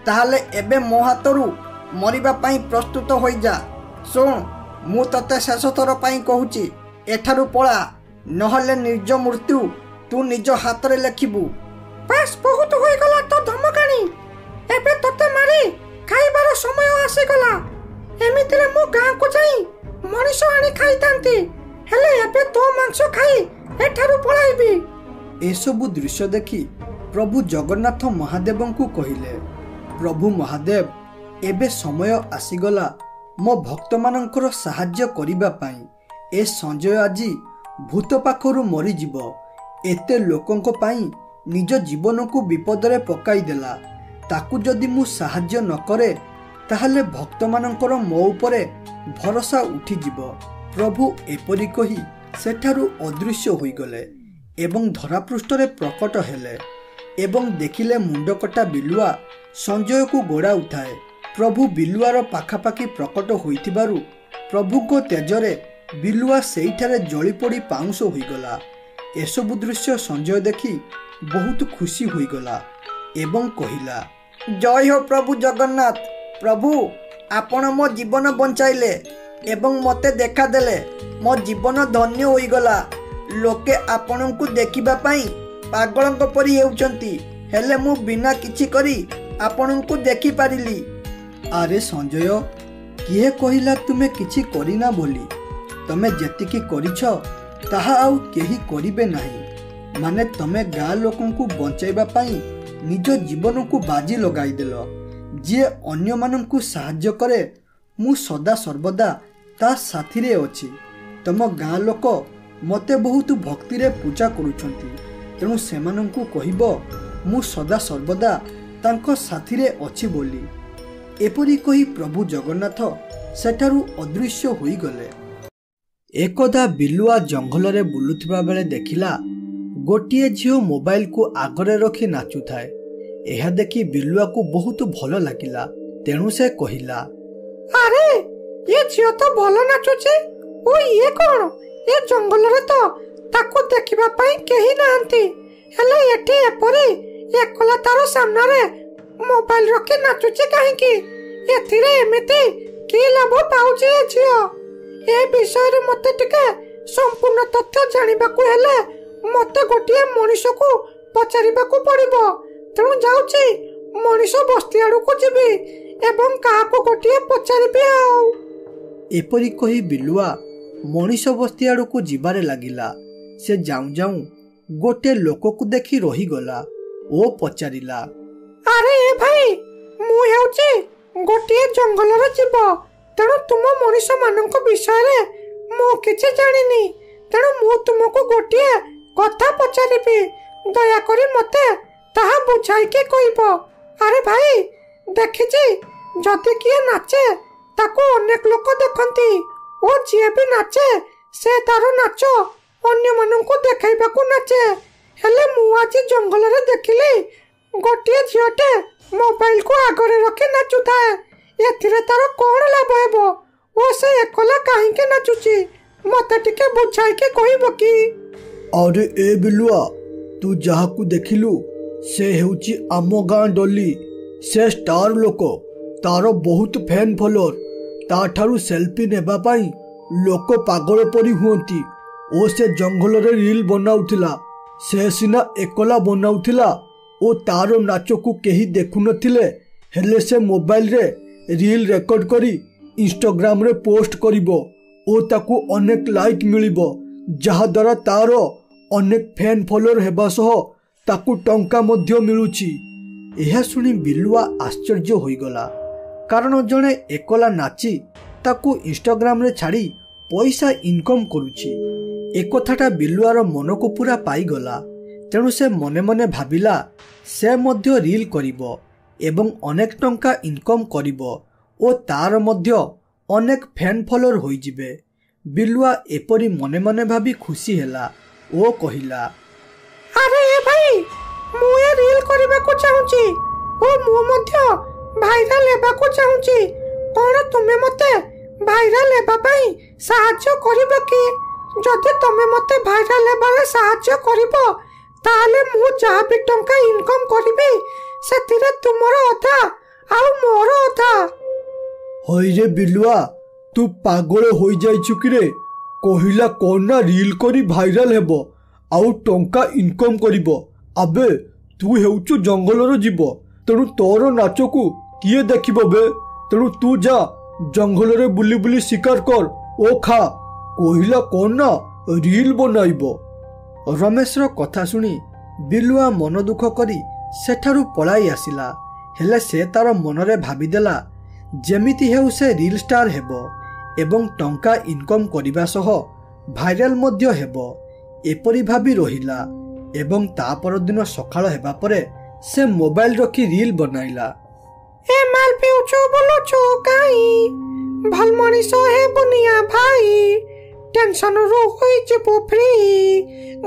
Speaker 2: ତାହେଲେ ଏବେ ମୋ ହାତରୁ ମରିବା ପାଇଁ ପ୍ରସ୍ତୁତ ହୋଇଯା। ଶୁଣ, ମୁଁ ତତେ ଶେଷ ଥର ପାଇଁ କହୁଛି, ଏଠାରୁ ପଳା, ନହେଲେ ନିଜ ମୃତ୍ୟୁ ତୁ ନିଜ ହାତରେ ଲେଖିବୁ।
Speaker 3: ବାସ୍, ବହୁତ ହୋଇଗଲା ତ ଧମକାଣି, ଏବେ ତତେ ମାରି ଖାଇବାର ସମୟ ଆସିଗଲା। ଏମିତିରେ ମୁଁ ଗାଁକୁ ଯାଇ ମଣିଷ ଆଣି ଖାଇଥାନ୍ତି, ହେଲେ ଏବେ ତୋ ମାଂସ ଖାଇ ଏଠାରୁ ପଳାଇବି।
Speaker 1: ଏସବୁ ଦୃଶ୍ୟ ଦେଖି ପ୍ରଭୁ ଜଗନ୍ନାଥ ମହାଦେବଙ୍କୁ କହିଲେ, ପ୍ରଭୁ ମହାଦେବ, ଏବେ ସମୟ ଆସିଗଲା ମୋ ଭକ୍ତମାନଙ୍କର ସାହାଯ୍ୟ କରିବା ପାଇଁ। ଏ ସଞ୍ଜୟ ଆଜି ଭୂତ ପାଖରୁ ମରିଯିବ। ଏତେ ଲୋକଙ୍କ ପାଇଁ ନିଜ ଜୀବନକୁ ବିପଦରେ ପକାଇଦେଲା। ତାକୁ ଯଦି ମୁଁ ସାହାଯ୍ୟ ନ କରେ ତାହେଲେ ଭକ୍ତମାନଙ୍କର ମୋ ଉପରେ ଭରସା ଉଠିଯିବ। ପ୍ରଭୁ ଏପରି କହି ସେଠାରୁ ଅଦୃଶ୍ୟ ହୋଇଗଲେ ଏବଂ ଧରାପୃଷ୍ଠରେ ପ୍ରକଟ ହେଲେ ଏବଂ ଦେଖିଲେ ମୁଣ୍ଡକଟା ବିଲୁଆ ସଞ୍ଜୟକୁ ଗୋଡ଼ାଉଥାଏ। ପ୍ରଭୁ ବିଲୁଆର ପାଖାପାଖି ପ୍ରକଟ ହୋଇଥିବାରୁ ପ୍ରଭୁଙ୍କ ତେଜରେ ବିଲୁଆ ସେଇଠାରେ ଜଳିପୋଡ଼ି ପାଉଁଶ ହୋଇଗଲା। ଏସବୁ ଦୃଶ୍ୟ ସଞ୍ଜୟ ଦେଖି ବହୁତ ଖୁସି ହୋଇଗଲା ଏବଂ କହିଲା,
Speaker 2: ଜୟ ହୋ ପ୍ରଭୁ ଜଗନ୍ନାଥ। ପ୍ରଭୁ, ଆପଣ ମୋ ଜୀବନ ବଞ୍ଚାଇଲେ ଏବଂ ମୋତେ ଦେଖାଦେଲେ। ମୋ ଜୀବନ ଧନ୍ୟ ହୋଇଗଲା। ଲୋକେ ଆପଣଙ୍କୁ ଦେଖିବା ପାଇଁ ପାଗଳଙ୍କ ପରି ହେଉଛନ୍ତି, ହେଲେ ମୁଁ ବିନା କିଛି କରି ଆପଣଙ୍କୁ ଦେଖିପାରିଲି।
Speaker 1: ଆରେ ସଞ୍ଜୟ, କିଏ କହିଲା ତୁମେ କିଛି କରିନା ବୋଲି? ତମେ ଯେତିକି କରିଛ ତାହା ଆଉ କେହି କରିବେ ନାହିଁ। ମାନେ ତମେ ଗାଁ ଲୋକଙ୍କୁ ବଞ୍ଚାଇବା ପାଇଁ ନିଜ ଜୀବନକୁ ବାଜି ଲଗାଇଦେଲ। ଯିଏ ଅନ୍ୟମାନଙ୍କୁ ସାହାଯ୍ୟ କରେ, ମୁଁ ସଦା ସର୍ବଦା ତା ସାଥିରେ ଅଛି। ତମ ଗାଁ ଲୋକ ମୋତେ ବହୁତ ଭକ୍ତିରେ ପୂଜା କରୁଛନ୍ତି, ତେଣୁ ସେମାନଙ୍କୁ କହିବ ମୁଁ ସଦା ସର୍ବଦା ତାଙ୍କ ସାଥିରେ ଅଛି ବୋଲି। ଏପରି କହି ପ୍ରଭୁ ଜଗନ୍ନାଥ ସେଠାରୁ ଅଦୃଶ୍ୟ ହୋଇଗଲେ। ଏକଦା ବିଲୁଆ ଜଙ୍ଗଲରେ ବୁଲୁଥିବା ବେଳେ ଦେଖିଲା ଗୋଟିଏ ଝିଅ ମୋବାଇଲକୁ ଆଗରେ ରଖି ନାଚୁଥାଏ। ଏହା ଦେଖି ବିଲୁଆକୁ ବହୁତ ଭଲ ଲାଗିଲା, ତେଣୁ ସେ କହିଲା,
Speaker 3: ଆରେ ଏ ଝିଅ ତ ଭଲ ନାଚୁଛି। ଓ ଇଏ କଣ? ଏ ଜଙ୍ଗଲରେ ତ ତାକୁ ଦେଖିବା ପାଇଁ କେହି ନାହାନ୍ତି, ହେଲେ ଏଠି ଏପରି ଏକଲା ତାର ସାମ୍ନାରେ ମୋବାଇଲ ରଖି ନାଚୁଛି କାହିଁକି? ଏଥିରେ ଏମିତି କି ଲାଭ ପାଉଛି ଏ ଝିଅ? ଏ ବିଷୟରେ ମତେ ଟିକେ ସମ୍ପୂର୍ଣ୍ଣ ତଥ୍ୟ ଜାଣିବାକୁ ହେଲେ ମତେ ଗୋଟିଏ ମଣିଷକୁ ପଚାରିବାକୁ ପଡିବ। ତେଣୁ ଯାଉଛି ମଣିଷ ବସ୍ତି ଆଡକୁ ଯିବି ଏବଂ କାହାକୁ ଗୋଟିଏ ପଚାରିବି। ଆଉ
Speaker 1: ଏପରି କହି ବିଲୁଆ ମଣିଷ ବସ୍ତି ଆଡ଼କୁ ଯିବାରେ ଲାଗିଲା। ସେ ଯାଉଁ ଯାଉଁ ଗୋଟିଏ ଲୋକକୁ ଦେଖି ରହିଗଲା ଓ ପଚାରିଲା,
Speaker 3: ଆରେ ଏ ଭାଇ, ମୁଁ ହେଉଛି ଗୋଟିଏ ଜଙ୍ଗଲର ଜୀବ। ତେଣୁ ତୁମ ମଣିଷ ମାନଙ୍କ ବିଷୟରେ ମୁଁ କିଛି ଜାଣିନି। ତେଣୁ ମୁଁ ତୁମକୁ ଗୋଟିଏ କଥା ପଚାରିବି, ଦୟାକରି ମତେ ତାହା ବୁଝାଇକି କହିବ। ଆରେ ଭାଇ, ଦେଖିଛି ଯଦି କିଏ ନାଚେ ତାକୁ ଅନେକ ଲୋକ ଦେଖନ୍ତି ଓ ଯିଏ ବି ନାଚେ ସେ ତାର ନାଚ ଅନ୍ୟମାନଙ୍କୁ ଦେଖାଇବାକୁ ନାଚେ। ହେଲେ ମୁଁ ଆଜି ଜଙ୍ଗଲରେ ଦେଖିଲି ଗୋଟିଏ ଝିଅଟେ ମୋବାଇଲକୁ ଆଗରେ ରଖି ନାଚୁଥାଏ। ଏଥିରେ ତାର କଣ ଲାଭ ହେବ ଓ ସେ ଏକଲା କାହିଁକି ନାଚୁଛି? ମତେ ଟିକେ ବୁଝାଇକି କହିବ କି?
Speaker 1: ଆରେ ଏ ବିଲୁଆ, ତୁ ଯାହାକୁ ଦେଖିଲୁ ସେ ହେଉଛି ଆମ ଗାଁ ଡଲି। ସେ ଷ୍ଟାର ଲୋକ, ତାର ବହୁତ ଫ୍ୟାନ୍ ଫଲୋଅର। ତାଠାରୁ ସେଲ୍ଫି ନେବା ପାଇଁ ଲୋକ ପାଗଳ ପରି ହୁଅନ୍ତି ଓ ସେ ଜଙ୍ଗଲରେ ରିଲ୍ ବନାଉଥିଲା। ସେ ସିନା ଏକଲା ବନାଉଥିଲା ଓ ତାର ନାଚକୁ କେହି ଦେଖୁନଥିଲେ, ହେଲେ ସେ ମୋବାଇଲରେ ରିଲ୍ ରେକର୍ଡ କରି ଇନଷ୍ଟାଗ୍ରାମରେ ପୋଷ୍ଟ କରିବ ଓ ତାକୁ ଅନେକ ଲାଇକ୍ ମିଳିବ, ଯାହାଦ୍ୱାରା ତାର ଅନେକ ଫ୍ୟାନ୍ ଫଲୋଅର ହେବା ସହ ତାକୁ ଟଙ୍କା ମଧ୍ୟ ମିଳୁଛି। ଏହା ଶୁଣି ବିଲୁଆ ଆଶ୍ଚର୍ଯ୍ୟ ହୋଇଗଲା, କାରଣ ଜଣେ ଏକଲା ନାଚି ତାକୁ ଇନଷ୍ଟାଗ୍ରାମରେ ଛାଡ଼ି ପଇସା ଇନକମ୍ କରୁଛି। ଏକଥାଟା ବିଲୁଆର ମନକୁ ପୁରା ପାଇଗଲା। ତେଣୁ ସେ ମନେ ମନେ ଭାବିଲା ସେ ମଧ୍ୟ ରିଲ୍ କରିବ ଏବଂ ଅନେକ ଟଙ୍କା ଇନକମ୍ କରିବ ଓ ତାର ମଧ୍ୟ ଅନେକ ଫ୍ୟାନ୍ ଫଲୋଅର ହୋଇଯିବେ। ବିଲୁଆ ଏପରି ମନେ ମନେ ଭାବି ଖୁସି ହେଲା ଓ କହିଲା,
Speaker 3: ଆରେ ଏ ଭାଇ, ମୁଁ ଏ ରିଲ୍ କରିବାକୁ ଚାହୁଁଛି ଓ ମୁଁ ମଧ୍ୟ ଭାଇରାଲ ହେବାକୁ ଚାହୁଁଛି। କଣ ତୁମେ ମତେ ଭାଇରାଲ ହେବା ପାଇଁ ସାହାଯ୍ୟ କରିବ କି? ଯଦି ତମେ ମତେ ଭାଇରାଲ ହେବାରେ ସାହାଯ୍ୟ କରିବ ତାହେଲେ ମୁଁ ଯାହା ବି ଟଙ୍କା ଇନକମ୍ କରିବି ସେଥିରେ ତୁମର ଅଧା ଆଉ ମୋର ଅଧା।
Speaker 1: ହଇରେ ବିଲୁଆ, ତୁ ପାଗଳ ହୋଇଯାଇଛୁ କିରେ? କହିଲା କଣ ନା ରିଲ୍ କରି ଭାଇରାଲ ହେବ ଆଉ ଟଙ୍କା ଇନକମ୍ କରିବ। ଆବେ, ତୁ ହେଉଛୁ ଜଙ୍ଗଲର ଜୀବ, ତେଣୁ ତୋର ନାଚକୁ କିଏ ଦେଖିବ ବେ? ତେଣୁ ତୁ ଯା ଜଙ୍ଗଲରେ ବୁଲି ବୁଲି ଶିକାର କର ଓ ଖା। କହିଲା କଣ ନା ରିଲ୍ ବନାଇବ। ରମେଶର କଥା ଶୁଣି ବିଲୁଆ ମନ ଦୁଃଖ କରି ସେଠାରୁ ପଳାଇ ଆସିଲା। ହେଲେ ସେ ତାର ମନରେ ଭାବିଦେଲା ଯେମିତି ହେଉ ସେ ରିଲ୍ ଷ୍ଟାର ହେବ ଏବଂ ଟଙ୍କା ଇନକମ୍ କରିବା ସହ ଭାଇରାଲ ମଧ୍ୟ ହେବ। ଏପରି ଭାବି ରହିଲା ଏବଂ ତା ପରଦିନ ସକାଳ ହେବା ପରେ ସେ ମୋବାଇଲ ରଖି ରିଲ୍ ବନାଇଲା।
Speaker 3: ଏ ମାଲ ପିଉଛୁ ବୋଲୁଛୁ କାଇଁ? ଭଲ ମଣିଷ ହେବୁନିଆ ଭାଇ, ଟେନସନରୁ ହୋଇଯିବୁ ଫ୍ରି।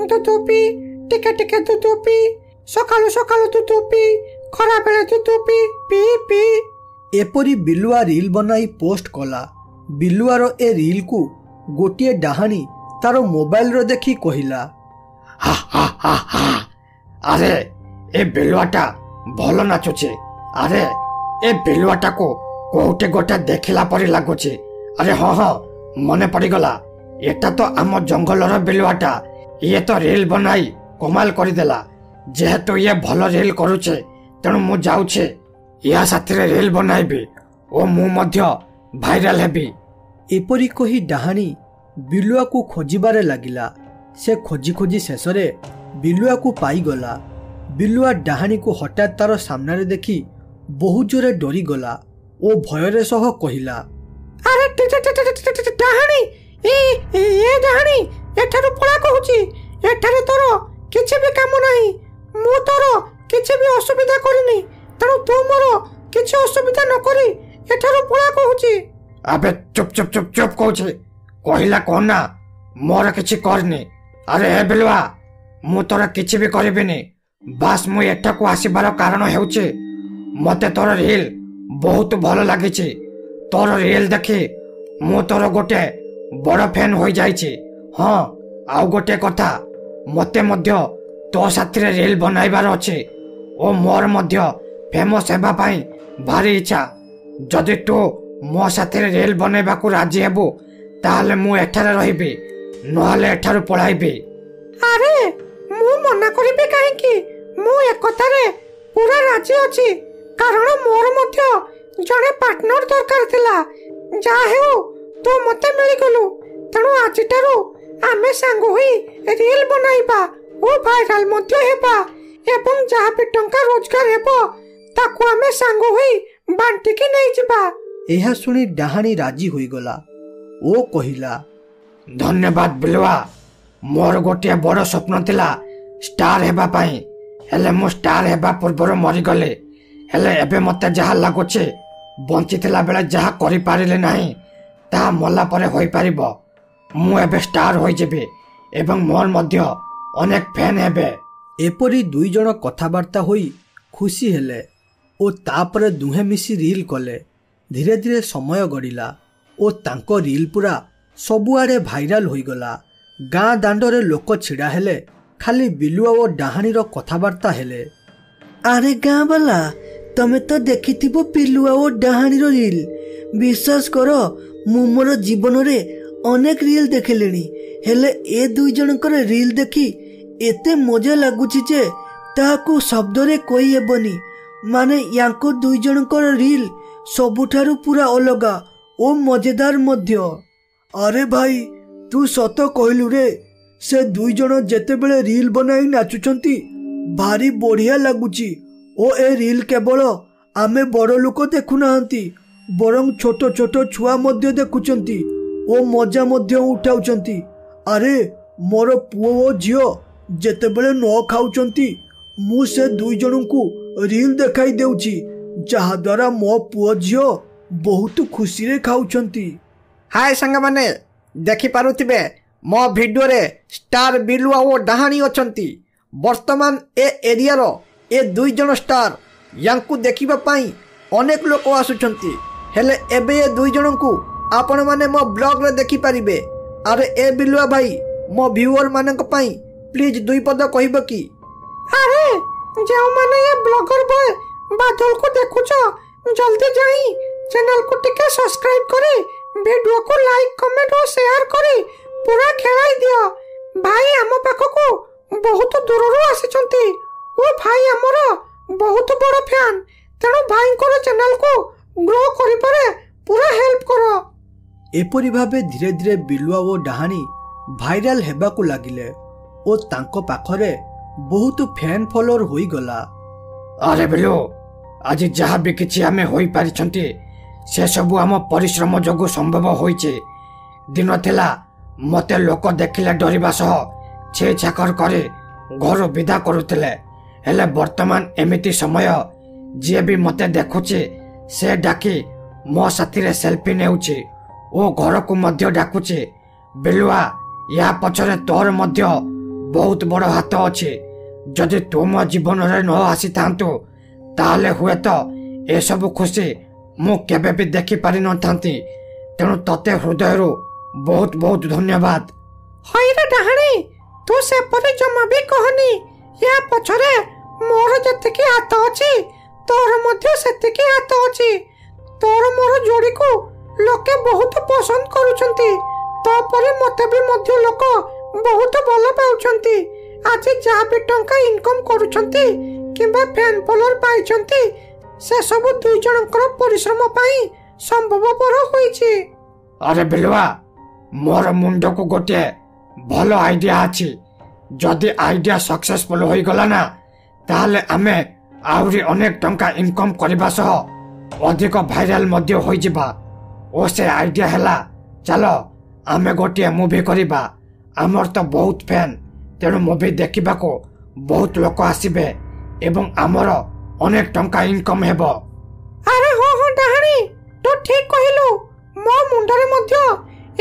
Speaker 3: ଦୁଧ ପି, ଟିକେ ଟିକେ ଦୁଧ ପି, ସକାଳୁ ସକାଳୁ ଦୁଧ ପି, ଖରାବେଳେ ଦୁଧ ପି ପି ପି।
Speaker 1: ଏପରି ବିଲୁଆ ରିଲ୍ ବନାଇ ପୋଷ୍ଟ କଲା। ବିଲୁଆର ଏ ରିଲ୍କୁ ଗୋଟିଏ ଡାହାଣୀ ତାର ମୋବାଇଲରେ ଦେଖି କହିଲା,
Speaker 4: ହା ହା ହା ହା, ଆରେ ଏ ବିଲୁଆଟା ଭଲ ନାଚୁଛି। ଆରେ ଏ ବିଲୁଆଟାକୁ କୋଉଠି ଗୋଟେ ଦେଖିଲା ପରି ଲାଗୁଛି। ଆରେ ହଁ ହଁ, ମନେ ପଡ଼ିଗଲା, ଏଟା ତ ଆମ ଜଙ୍ଗଲର ବିଲୁଆଟା। ଇଏ ତ ରିଲ୍ ବନାଇ କମାଲ କରିଦେଲା। ଯେହେତୁ ଇଏ ଭଲ ରିଲ୍ କରୁଛେ, ତେଣୁ ମୁଁ ଯାଉଛି ୟା ସାଥିରେ ରିଲ୍ ବନାଇବି ଓ ମୁଁ ମଧ୍ୟ ଭାଇରାଲ ହେବି।
Speaker 1: ଏପରି କହି ଡାହାଣୀ ବିଲୁଆକୁ ଖୋଜିବାରେ ଲାଗିଲା। ସେ ଖୋଜି ଖୋଜି ଶେଷରେ ବିଲୁଆକୁ ପାଇଗଲା। ବିଲୁଆ ଡାହାଣୀକୁ ହଠାତ୍ ତାର ସାମ୍ନାରେ ଦେଖି ବହୁ ଜୋରେ ଡରିଗଲା ଓ ଭୟରେ ସହ କହିଲା,
Speaker 3: ଆରେ ଡାହାଣୀ, ଏ ଡାହାଣୀ, ଏଠାରୁ ପଳା କହୁଛି। ଏଠାରେ ତୋର କିଛି ବି କାମ ନାହିଁ। ମୁଁ ତୋର କିଛି ବି ଅସୁବିଧା କରିନି, ତେଣୁ ତୁ ମୋର କିଛି ଅସୁବିଧା ନ କରି ଏଠାରୁ ପଳା କହୁଛି।
Speaker 4: ଆବେ ଚୁପ୍ ଚୁପ୍ ଚୁପ୍ ଚୁପ୍ କହୁଛି। କହିଲା କଣ ନା ମୋର କିଛି କରିନି। ଆରେ ହେ ବିଲୁଆ, ମୁଁ ତୋର କିଛି ବି କରିବିନି। ବାସ୍ ମୁଁ ଏଠାକୁ ଆସିବାର କାରଣ ହେଉଛି ମତେ ତୋର ରିଲ୍ ବହୁତ ଭଲ ଲାଗିଛି। ତୋର ରିଲ୍ ଦେଖି ମୁଁ ତୋର ଗୋଟେ ବଡ଼ ଫ୍ୟାନ୍ ହୋଇଯାଇଛି। ହଁ, ଆଉ ଗୋଟେ କଥା, ମତେ ମଧ୍ୟ ତୋ ସାଥିରେ ରିଲ୍ ବନାଇବାର ଅଛି ଓ ମୋର ମଧ୍ୟ ଫେମସ୍ ହେବା ପାଇଁ ଭାରି ଇଚ୍ଛା। ଯଦି ତୁ ମୋ ସାଥିରେ ରିଲ୍ ବନାଇବାକୁ ରାଜି ହେବୁ ତାହେଲେ ମୁଁ ଏଠାରେ ରହିବି, ନହେଲେ ଏଠାରୁ ପଳାଇବି।
Speaker 3: ଆରେ ମୁଁ ମନା କରିବି କାହିଁକି? ମୁଁ ଏକଥାରେ ପୁରା ରାଜି ଅଛି, କାରଣ ମୋର ମଧ୍ୟ ଜଣେ ପାର୍ଟନର ଦରକାର ଥିଲା। ଯାହା ହେଉ ତୁ ମତେ ମିଳିଗଲୁ। ତେଣୁ ଆଜିଠାରୁ ଆମେ ସାଙ୍ଗ ହୋଇ ରିଲ୍ ବନାଇବା ଓ ଭାଇରାଲ ମଧ୍ୟ ହେବା ଏବଂ ଯାହା ବି ଟଙ୍କା ରୋଜଗାର ହେବ ତାକୁ ଆମେ ସାଙ୍ଗ ହୋଇ ବାଣ୍ଟିକି ନେଇଯିବା।
Speaker 1: ଏହା ଶୁଣି ଡାହାଣୀ ରାଜି ହୋଇଗଲା ଓ କହିଲା,
Speaker 4: ଧନ୍ୟବାଦ ବିଲୁଆ। ମୋର ଗୋଟିଏ ବଡ଼ ସ୍ୱପ୍ନ ଥିଲା ଷ୍ଟାର ହେବା ପାଇଁ, ହେଲେ ମୁଁ ଷ୍ଟାର ହେବା ପୂର୍ବରୁ ମରିଗଲି। ହେଲେ ଏବେ ମୋତେ ଯାହା ଲାଗୁଛି ବଞ୍ଚିଥିଲା ବେଳେ ଯାହା କରିପାରିଲି ନାହିଁ ତାହା ମଲା ପରେ ହୋଇପାରିବ। ମୁଁ ଏବେ ଷ୍ଟାର ହୋଇଯିବି ଏବଂ ମୋର ମଧ୍ୟ ଅନେକ ଫ୍ୟାନ୍ ହେବେ।
Speaker 1: ଏପରି ଦୁଇ ଜଣ କଥାବାର୍ତ୍ତା ହୋଇ ଖୁସି ହେଲେ ଓ ତାପରେ ଦୁହେଁ ମିଶି ରିଲ୍ କଲେ। ଧୀରେ ଧୀରେ ସମୟ ଗଡ଼ିଲା ଓ ତାଙ୍କ ରିଲ୍ ପୁରା ସବୁଆଡ଼େ ଭାଇରାଲ ହୋଇଗଲା। ଗାଁ ଦାଣ୍ଡରେ ଲୋକ ଛିଡ଼ା ହେଲେ, ଖାଲି ବିଲୁଆ ଓ ଡାହାଣୀର କଥାବାର୍ତ୍ତା ହେଲେ।
Speaker 5: ଆରେ ଗାଁ ବାଲା, ତମେ ତ ଦେଖିଥିବ ବିଲୁଆ ଓ ଡାହାଣୀର ରିଲ୍। ବିଶ୍ୱାସ କର, ମୁଁ ମୋର ଜୀବନରେ ଅନେକ ରିଲ୍ ଦେଖିଲିଣି, ହେଲେ ଏ ଦୁଇ ଜଣଙ୍କର ରିଲ୍ ଦେଖି ଏତେ ମଜା ଲାଗୁଛି ଯେ ତାହାକୁ ଶବ୍ଦରେ କହିହେବନି। ମାନେ ୟାଙ୍କ ଦୁଇ ଜଣଙ୍କର ରିଲ୍ ସବୁଠାରୁ ପୁରା ଅଲଗା ଓ ମଜାଦାର ମଧ୍ୟ।
Speaker 1: ଆରେ ଭାଇ, ତୁ ସତ କହିଲୁ ରେ। ସେ ଦୁଇ ଜଣ ଯେତେବେଳେ ରିଲ୍ ବନାଇ ନାଚୁଛନ୍ତି ଭାରି ବଢ଼ିଆ ଲାଗୁଛି। ଓ ଏ ରିଲ୍ କେବଳ ଆମେ ବଡ଼ ଲୋକ ଦେଖୁନାହାନ୍ତି, ବରଂ ଛୋଟ ଛୋଟ ଛୁଆ ମଧ୍ୟ ଦେଖୁଛନ୍ତି ଓ ମଜା ମଧ୍ୟ ଉଠାଉଛନ୍ତି। ଆରେ ମୋର ପୁଅ ଓ ଝିଅ ଯେତେବେଳେ ନ ଖାଉଛନ୍ତି ମୁଁ ସେ ଦୁଇ ଜଣଙ୍କୁ ରିଲ୍ ଦେଖାଇ ଦେଉଛି, ଯାହାଦ୍ୱାରା ମୋ ପୁଅ ଝିଅ ବହୁତ ଖୁସିରେ ଖାଉଛନ୍ତି।
Speaker 2: ହାय ସାଙ୍ଗମାନେ, ଦେଖିପାରୁଥିବେ ମୋ ଭିଡ଼ିଓରେ ଷ୍ଟାର ବିଲୁଆ ଓ ଡାହାଣୀ ଅଛନ୍ତି। ବର୍ତ୍ତମାନ ଏ ଏରିଆର ଏ ଦୁଇ ଜଣ ଷ୍ଟାର, ୟାଙ୍କୁ ଦେଖିବା ପାଇଁ ଅନେକ ଲୋକ ଆସୁଛନ୍ତି। ହେଲେ ଏବେ ଏ ଦୁଇ ଜଣଙ୍କୁ ଆପଣମାନେ ମୋ ବ୍ଲଗ୍ରେ ଦେଖିପାରିବେ। ଆରେ ଏ ବିଲୁଆ ଭାଇ, ମୋ ଭ୍ୟୁଅର ମାନଙ୍କ ପାଇଁ ପ୍ଲିଜ୍ ଦୁଇ ପଦ କହିବ କି?
Speaker 3: ଆରେ ଯେଉଁମାନେ ଏ ବ୍ଲଗର ବୟ ବାଦଲକୁ ଦେଖୁଛ, ଜଲ୍ଦି ଯାଇ ଚ୍ୟାନେଲକୁ ଟିକେ ସବସ୍କ୍ରାଇବ କରି ଭିଡ଼ିଓକୁ ଲାଇକ୍, କମେଣ୍ଟ ଓ ସେୟାର କରି ପୁରା ଖେଳାଇ ଦିଅ। ଭାଇ ଆମ ପାଖକୁ ବହୁତ ଦୂରରୁ ଆସିଛନ୍ତି ଓ ଭାଇ ଆମର ବହୁତ ବଡ଼ ଫ୍ୟାନ୍। ତେଣୁ ଭାଇଙ୍କର ଚ୍ୟାନେଲକୁ ଗ୍ରୋ କରିବାରେ ପୁରା ହେଲ୍ପ କର।
Speaker 1: ଏପରି ଭାବେ ଧୀରେ ଧୀରେ ବିଲୁଆ ଓ ଡାହାଣୀ ଭାଇରାଲ ହେବାକୁ ଲାଗିଲେ ଓ ତାଙ୍କ ପାଖରେ ବହୁତ ଫ୍ୟାନ୍ ଫଲୋଅର ହୋଇଗଲା।
Speaker 4: ଆରେ ବିଲୁ, ଆଜି ଯାହା ବି କିଛି ଆମେ ହୋଇପାରିଛନ୍ତି ସେସବୁ ଆମ ପରିଶ୍ରମ ଯୋଗୁଁ ସମ୍ଭବ ହୋଇଛି। ଦିନ ଥିଲା ମୋତେ ଲୋକ ଦେଖିଲେ ଡରିବା ସହ ଛେ ଛାକର କରି ଘରୁ ବିଦା କରୁଥିଲେ, ହେଲେ ବର୍ତ୍ତମାନ ଏମିତି ସମୟ ଯିଏ ବି ମୋତେ ଦେଖୁଛି ସେ ଡାକି ମୋ ସାଥିରେ ସେଲ୍ଫି ନେଉଛି ଓ ଘରକୁ ମଧ୍ୟ ଡାକୁଛି। ବିଲୁଆ, ୟା ପଛରେ ତୋର ମଧ୍ୟ ବହୁତ ବଡ଼ ହାତ ଅଛି। ଯଦି ତୁ ମୋ ଜୀବନରେ ନ ଆସିଥାନ୍ତୁ ତାହେଲେ ହୁଏତ ଏସବୁ ଖୁସି ମୁଁ କେବେ ବି ଦେଖିପାରିନଥାନ୍ତି। ତେଣୁ ତତେ ହୃଦୟରୁ ବହୁତ ବହୁତ ଧନ୍ୟବାଦ।
Speaker 3: ହଇରେ ଡାହାଣୀ, ତୁ ସେପରି ଜମା ବି କହନି। ୟା ପଛରେ ମୋର ଯେତିକି ହାତ ଅଛି ତୋର ମଧ୍ୟ ସେତିକି ହାତ ଅଛି। ତୋର ମୋର ଯୋଡ଼ିକୁ ଲୋକେ ବହୁତ ପସନ୍ଦ କରୁଛନ୍ତି। ତାପରେ ମୋତେ ବି ମଧ୍ୟ ଲୋକ ବହୁତ ଭଲ ପାଉଛନ୍ତି। ଆଜି ଯାହା ବି ଟଙ୍କା ଇନକମ୍ କରୁଛନ୍ତି କିମ୍ବା ଫ୍ୟାନ୍ ଫଲୋଅର ପାଇଛନ୍ତି ସେସବୁ ଦୁଇ ଜଣଙ୍କର ପରିଶ୍ରମ ପାଇଁ ସମ୍ଭବପର ହୋଇଛି।
Speaker 4: ଆରେ ବିଲୁଆ, ମୋର ମୁଣ୍ଡକୁ ଗୋଟିଏ ଭଲ ଆଇଡିଆ ଅଛି। ଯଦି ଆଇଡିଆ ସକ୍ସେସଫୁଲ ହୋଇଗଲା ନା, ତାହେଲେ ଆମେ ଆହୁରି ଅନେକ ଟଙ୍କା ଇନକମ୍ କରିବା ସହ ଅଧିକ ଭାଇରାଲ ମଧ୍ୟ ହୋଇଯିବା। ଓ ସେ ଆଇଡିଆ ହେଲା, ଚାଲ ଆମେ ଗୋଟିଏ ମୁଭି କରିବା। ଆମର ତ ବହୁତ ଫ୍ୟାନ୍, ତେଣୁ ମୁଭି ଦେଖିବାକୁ ବହୁତ ଲୋକ ଆସିବେ ଏବଂ ଆମର ଅନେକ ଟଙ୍କା ଇନକମ୍ ହେବ।
Speaker 3: ଆରେ ହଁ ଡାହାଣୀ, ତୁ ଠିକ କହିଲୁ। ମୋ ମୁଣ୍ଡରେ ମଧ୍ୟ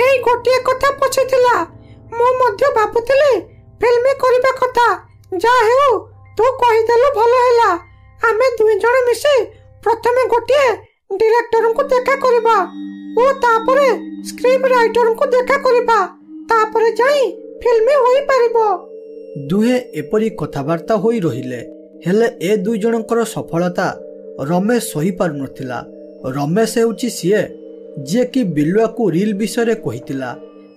Speaker 3: ଏଇ ଗୋଟିଏ କଥା ପଶିଥିଲା। ମୁଁ ମଧ୍ୟ ଭାବୁଥିଲି ଫିଲ୍ମ କରିବା କଥା। ଯାହା ହେଉ ତୁ କହିଦେଲୁ, ଭଲ ହେଲା। ଆମେ ଦୁଇ ଜଣ ମିଶି ପ୍ରଥମେ ଗୋଟିଏ ଡିରେକ୍ଟରଙ୍କୁ ଦେଖା କରିବା ଓ ତାପରେ ସ୍କ୍ରିପ୍ଟ ରାଇଟରଙ୍କୁ ଦେଖା କରିବା, ତାପରେ ଯାଇ ଫିଲ୍ମ ହୋଇପାରିବ।
Speaker 1: ଦୁହେଁ ଏପରି କଥାବାର୍ତ୍ତା ହୋଇ ରହିଲେ। ହେଲେ ଏ ଦୁଇ ଜଣଙ୍କର ସଫଳତା ରମେଶ ସହିପାରୁନଥିଲା। ରମେଶ ହେଉଛି ସିଏ ଯିଏକି ବିଲୁଆକୁ ରିଲ୍ ବିଷୟରେ କହିଥିଲା।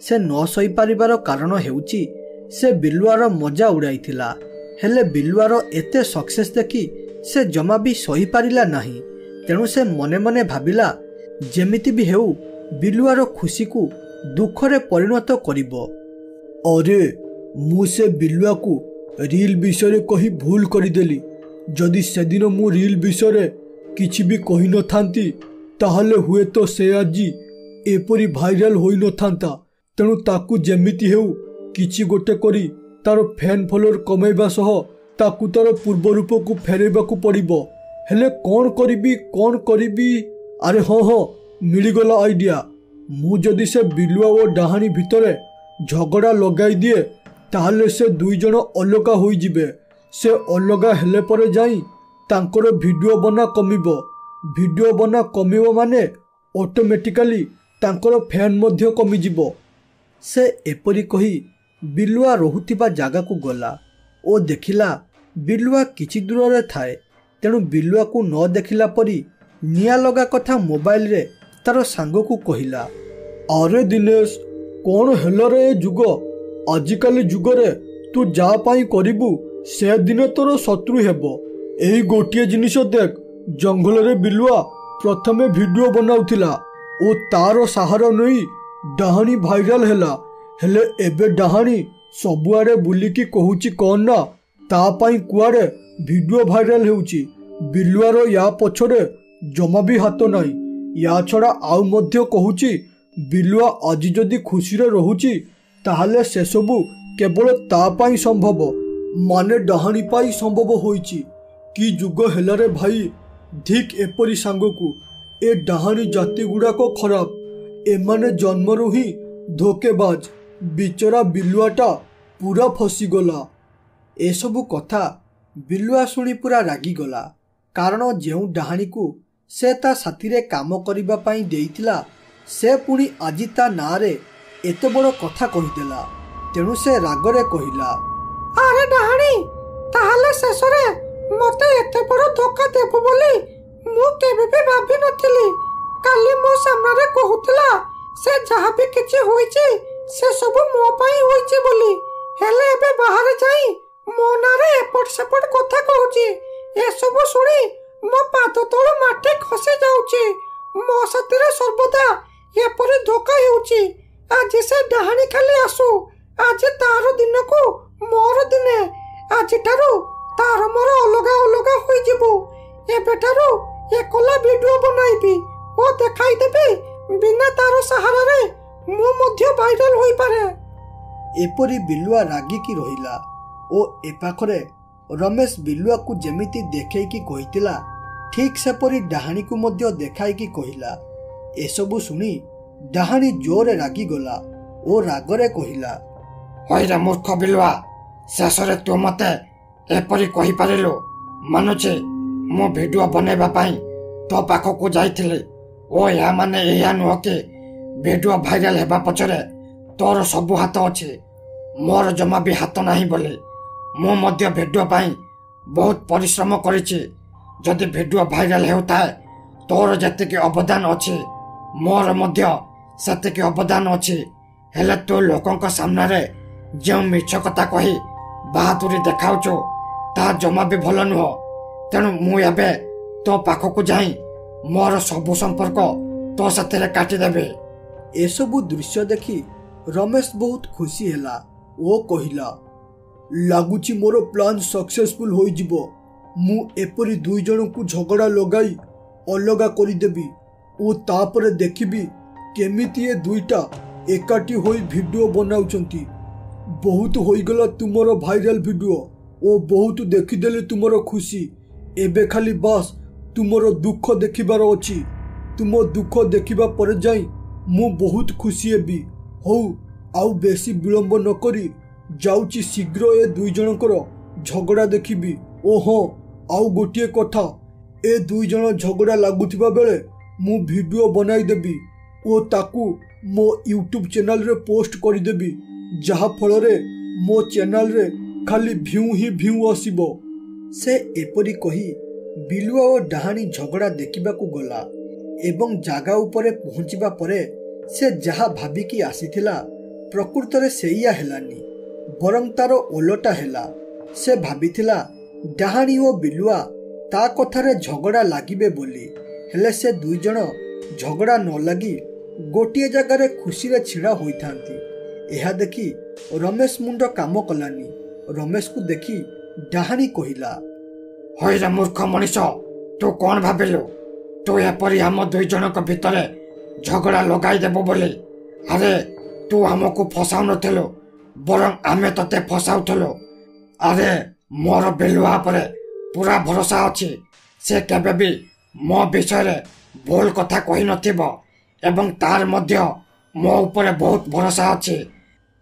Speaker 1: ସେ ନ ସହିପାରିବାର କାରଣ ହେଉଛି ସେ ବିଲୁଆର ମଜା ଉଡ଼ାଇଥିଲା। ହେଲେ ବିଲୁଆର ଏତେ ସକ୍ସେସ୍ ଦେଖି ସେ ଜମା ବି ସହିପାରିଲା ନାହିଁ। ତେଣୁ ସେ ମନେ ମନେ ଭାବିଲା, ଯେମିତି ବି ହେଉ ବିଲୁଆର ଖୁସିକୁ ଦୁଃଖରେ ପରିଣତ କରିବ। ଅରେ ମୁଁ ସେ ବିଲୁଆକୁ ରିଲ୍ ବିଷୟରେ କହି ଭୁଲ କରିଦେଲି। ଯଦି ସେଦିନ ମୁଁ ରିଲ୍ ବିଷୟରେ କିଛି ବି କହିନଥାନ୍ତି ତାହେଲେ ହୁଏତ ସେ ଆଜି ଏପରି ଭାଇରାଲ ହୋଇନଥାନ୍ତା। ତେଣୁ ତାକୁ ଯେମିତି ହେଉ କିଛି ଗୋଟେ କରି ତାର ଫ୍ୟାନ୍ ଫଲୋଅର କମାଇବା ସହ ତାକୁ ତାର ପୂର୍ବ ରୂପକୁ ଫେରାଇବାକୁ ପଡ଼ିବ। ହେଲେ କ'ଣ କରିବି? ଆରେ ହଁ ମିଳିଗଲା ଆଇଡ଼ିଆ। ମୁଁ ଯଦି ସେ ବିଲୁଆ ଓ ଡାହାଣୀ ଭିତରେ ଝଗଡ଼ା ଲଗାଇ ଦିଏ ତାହେଲେ ସେ ଦୁଇ ଜଣ ଅଲଗା ହୋଇଯିବେ। ସେ ଅଲଗା ହେଲେ ପରେ ଯାଇ ତାଙ୍କର ଭିଡ଼ିଓ ବନା କମିବ। ଭିଡ଼ିଓ ବନା କମିବ ମାନେ ଅଟୋମେଟିକାଲି ତାଙ୍କର ଫ୍ୟାନ୍ ମଧ୍ୟ କମିଯିବ। ସେ ଏପରି କହି ବିଲୁଆ ରହୁଥିବା ଜାଗାକୁ ଗଲା ଓ ଦେଖିଲା ବିଲୁଆ କିଛି ଦୂରରେ ଥାଏ। ତେଣୁ ବିଲୁଆକୁ ନ ଦେଖିଲା ପରି ନିଆଁ ଲଗା କଥା ମୋବାଇଲରେ ତାର ସାଙ୍ଗକୁ କହିଲା। ଆରେ ଦିନେଶ, କ'ଣ ହେଲା ରେ ଏ ଯୁଗ? ଆଜିକାଲି ଯୁଗରେ ତୁ ଯାହା ପାଇଁ କରିବୁ ସେ ଦିନେ ତୋର ଶତ୍ରୁ ହେବ। ଏହି ଗୋଟିଏ ଜିନିଷ ଦେଖ, ଜଙ୍ଗଲରେ ବିଲୁଆ ପ୍ରଥମେ ଭିଡ଼ିଓ ବନାଉଥିଲା ଓ ତାର ସାହାରା ନେଇ ଡାହାଣୀ ଭାଇରାଲ ହେଲା। ହେଲେ ଏବେ ଡାହାଣୀ ସବୁଆଡ଼େ ବୁଲିକି କହୁଛି କ'ଣ ନା ତା ପାଇଁ କୁଆଡ଼େ ଭିଡ଼ିଓ ଭାଇରାଲ ହେଉଛି। ବିଲୁଆର ୟା ପଛରେ ଜମା ବି ହାତ ନାହିଁ। ୟା ଛଡ଼ା ଆଉ ମଧ୍ୟ କହୁଛି ବିଲୁଆ ଆଜି ଯଦି ଖୁସିରେ ରହୁଛି ତାହେଲେ ସେସବୁ କେବଳ ତା ପାଇଁ ସମ୍ଭବ, ମାନେ ଡାହାଣୀ ପାଇଁ ସମ୍ଭବ ହୋଇଛି। କି ଯୁଗ ହେଲାରେ ଭାଇ! ଠିକ୍ ଏପରି ସାଙ୍ଗକୁ ଏ ଡାହାଣୀ ଜାତି ଗୁଡ଼ାକ ଖରାପ। ଏମାନେ ଜନ୍ମରୁ ହିଁ ଧୋକେବାଜ। ବିଚରା ବିଲୁଆଟା ପୁରା ଫସିଗଲା। ଏସବୁ କଥା ବିଲୁଆ ଶୁଣି ପୁରା ରାଗିଗଲା। କାରଣ ଯେଉଁ ଡାହାଣୀକୁ ସେ ତା ସାଥିରେ କାମ କରିବା ପାଇଁ ଦେଇଥିଲା ସେ ପୁଣି ଆଜି ତା ନାଁରେ ଏତେ ବଡ଼ କଥା କହିଦେଲା। ତେଣୁ ସେ ରାଗରେ କହିଲା,
Speaker 3: ଆରେ ଡାହାଣୀ, ତାହେଲେ ଶେଷରେ ମତେ ଏତେ ବଡ଼ ଧୋକା ଦେବ ବୋଲି ମୁଁ କେବେ ବି ଭାବିନଥିଲି। କାଲି ମୋ ସାମ୍ନାରେ କହୁଥିଲା ସେ ଯାହା ବି କିଛି ହୋଇଛି ସେ ସବୁ ମୋ ପାଇଁ ହୋଇଛି ବୋଲି। ହେଲେ ଏବେ ବାହାରେ ଯାଇ ମୋ ନାଁରେ ଏପଟ ସେପଟ କଥା କହୁଛି। ଏସବୁ ଶୁଣି ମୋ ପାଦ ତଳୁ ମାଟି ଖସି ଯାଉଛି। ମୋ ସାଥିରେ ସର୍ବଦା ଏପରି ଧୋକା ହେଉଛି। ଆଜି ସେ ଡାହାଣୀ ଖାଲି ଆସୁ। ଆଜି ତାର ଦିନକୁ ମୋର ଦିନେ। ଆଜିଠାରୁ ତାର ମୋର ଅଲଗା ଅଲଗା ହୋଇଯିବୁ। ଏବେଠାରୁ ଏକଲା ଭିଡ଼ିଓ ବନାଇବି ଓ ଦେଖାଇଦେବି ବିନା ତାର ସାହାରାରେ ମୁଁ ମଧ୍ୟ ଭାଇରାଲ ହୋଇପାରେ।
Speaker 1: ଏପରି ବିଲୁଆ ରାଗିକି ରହିଲା ଓ ଏ ପାଖରେ ରମେଶ ବିଲୁଆକୁ ଯେମିତି ଦେଖେଇକି କହିଥିଲା ଠିକ୍ ସେପରି ଡାହାଣୀକୁ ମଧ୍ୟ ଦେଖାଇକି କହିଲା। ଏସବୁ ଶୁଣି ଡାହାଣୀ ଜୋରରେ ରାଗିଗଲା ଓ ରାଗରେ କହିଲା,
Speaker 4: ହଇରେ ମୂର୍ଖ ବିଲୁଆ, ଶେଷରେ ତୁ ମତେ ଏପରି କହିପାରିଲୁ। ମାନୁଛି ମୁଁ ଭିଡ଼ିଓ ବନେଇବା ପାଇଁ ତୋ ପାଖକୁ ଯାଇଥିଲି ଓ ଏହା ମାନେ ଏହା ନୁହଁ କି ଭିଡ଼ିଓ ଭାଇରାଲ ହେବା ପଛରେ ତୋର ସବୁ ହାତ ଅଛି। ମୋର ଜମା ବି ହାତ ନାହିଁ ବୋଲି। ମୁଁ ମଧ୍ୟ ଭିଡ଼ିଓ ପାଇଁ ବହୁତ ପରିଶ୍ରମ କରିଛି। ଯଦି ଭିଡ଼ିଓ ଭାଇରାଲ ହେଉଥାଏ ତୋର ଯେତିକି ଅବଦାନ ଅଛି ମୋର ମଧ୍ୟ ସେତିକି ଅବଦାନ ଅଛି। ହେଲେ ତୁ ଲୋକଙ୍କ ସାମ୍ନାରେ ଯେଉଁ ମିଛ କଥା କହି ବାହାଦୁରୀ ଦେଖାଉଛୁ ତାହା ଜମା ବି ଭଲ ନୁହଁ। ତେଣୁ ମୁଁ ଏବେ ତୋ ପାଖକୁ ଯାଇ ମୋର ସବୁ ସମ୍ପର୍କ ତୋ ସାଥିରେ କାଟିଦେବି।
Speaker 1: ଏସବୁ ଦୃଶ୍ୟ ଦେଖି ରମେଶ ବହୁତ ଖୁସି ହେଲା ଓ କହିଲା, ଲାଗୁଛି ମୋର ପ୍ଲାନ୍ ସକ୍ସେସଫୁଲ ହୋଇଯିବ। ମୁଁ ଏପରି ଦୁଇ ଜଣଙ୍କୁ ଝଗଡ଼ା ଲଗାଇ ଅଲଗା କରିଦେବି ଓ ତାପରେ ଦେଖିବି କେମିତି ଏ ଦୁଇଟା ଏକାଠି ହୋଇ ଭିଡ଼ିଓ ବନାଉଛନ୍ତି। ବହୁତ ହୋଇଗଲା ତୁମର ଭାଇରାଲ ଭିଡ଼ିଓ ଓ ବହୁତ ଦେଖିଦେଲି ତୁମର ଖୁସି। ଏବେ ଖାଲି ବାସ୍ ତୁମର ଦୁଃଖ ଦେଖିବାର ଅଛି। ତୁମ ଦୁଃଖ ଦେଖିବା ପରେ ଯାଇ ମୁଁ ବହୁତ ଖୁସି ହେବି। ହଉ, ଆଉ ବେଶୀ ବିଳମ୍ବ ନ କରି ଯାଉଛି ଶୀଘ୍ର ଏ ଦୁଇ ଜଣଙ୍କର ଝଗଡ଼ା ଦେଖିବି। ଓ ହଁ, ଆଉ ଗୋଟିଏ କଥା, ଏ ଦୁଇ ଜଣ ଝଗଡ଼ା ଲାଗୁଥିବା ବେଳେ ମୁଁ ଭିଡ଼ିଓ ବନାଇଦେବି ଓ ତାକୁ ମୋ ୟୁଟ୍ୟୁବ ଚ୍ୟାନେଲରେ ପୋଷ୍ଟ କରିଦେବି, ଯାହା ଫଳରେ ମୋ ଚ୍ୟାନେଲରେ ଖାଲି ଭ୍ୟୁ ହିଁ ଭ୍ୟୁ ଆସିବ। ସେ ଏପରି କହି ବିଲୁଆ ଓ ଡାହାଣୀ ଝଗଡ଼ା ଦେଖିବାକୁ ଗଲା ଏବଂ ଜାଗା ଉପରେ ପହଞ୍ଚିବା ପରେ ସେ ଯାହା ଭାବିକି ଆସିଥିଲା ପ୍ରକୃତରେ ସେଇଆ ହେଲାନି, ବରଂ ତାର ଓଲଟା ହେଲା। ସେ ଭାବିଥିଲା ଡାହାଣୀ ଓ ବିଲୁଆ ତା କଥାରେ ଝଗଡ଼ା ଲାଗିବେ ବୋଲି। ହେଲେ ସେ ଦୁଇ ଜଣ ଝଗଡ଼ା ନ ଲାଗି ଗୋଟିଏ ଜାଗାରେ ଖୁସିରେ ଛିଡ଼ା ହୋଇଥାନ୍ତି। ଏହା ଦେଖି ରମେଶ ମୁଣ୍ଡ କାମ କଲାନି। ରମେଶକୁ ଦେଖି ଡାହାଣୀ କହିଲା,
Speaker 4: ହଇରେ ମୂର୍ଖ ମଣିଷ, ତୁ କ'ଣ ଭାବିଲୁ ତୁ ଏପରି ଆମ ଦୁଇ ଜଣଙ୍କ ଭିତରେ ଝଗଡ଼ା ଲଗାଇଦେବୁ ବୋଲି? ଆରେ ତୁ ଆମକୁ ଫସାଉନଥିଲୁ, ବରଂ ଆମେ ତତେ ଫସାଉଥିଲୁ। ଆରେ ମୋର ବିଲୁଆ ଉପରେ ପୁରା ଭରସା ଅଛି। ସେ କେବେ ବି ମୋ ବିଷୟରେ ଭୁଲ କଥା କହିନଥିବ ଏବଂ ତାର ମଧ୍ୟ ମୋ ଉପରେ ବହୁତ ଭରସା ଅଛି।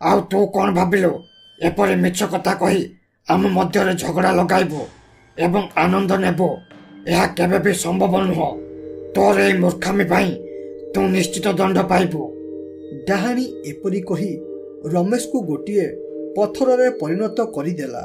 Speaker 4: ଆଉ ତୁ କ'ଣ ଭାବିଲୁ ଏପରି ମିଛ କଥା କହି ଆମ ମଧ୍ୟରେ ଝଗଡ଼ା ଲଗାଇବୁ ଏବଂ ଆନନ୍ଦ ନେବୁ? ଏହା କେବେ ବି ସମ୍ଭବ ନୁହଁ। ତୋର ଏହି ମୂର୍ଖାମି ପାଇଁ ତୁ ନିଶ୍ଚିତ ଦଣ୍ଡ ପାଇବୁ।
Speaker 1: ଡାହାଣୀ ଏପରି କହି ରମେଶକୁ ଗୋଟିଏ ପଥରରେ ପରିଣତ କରିଦେଲା।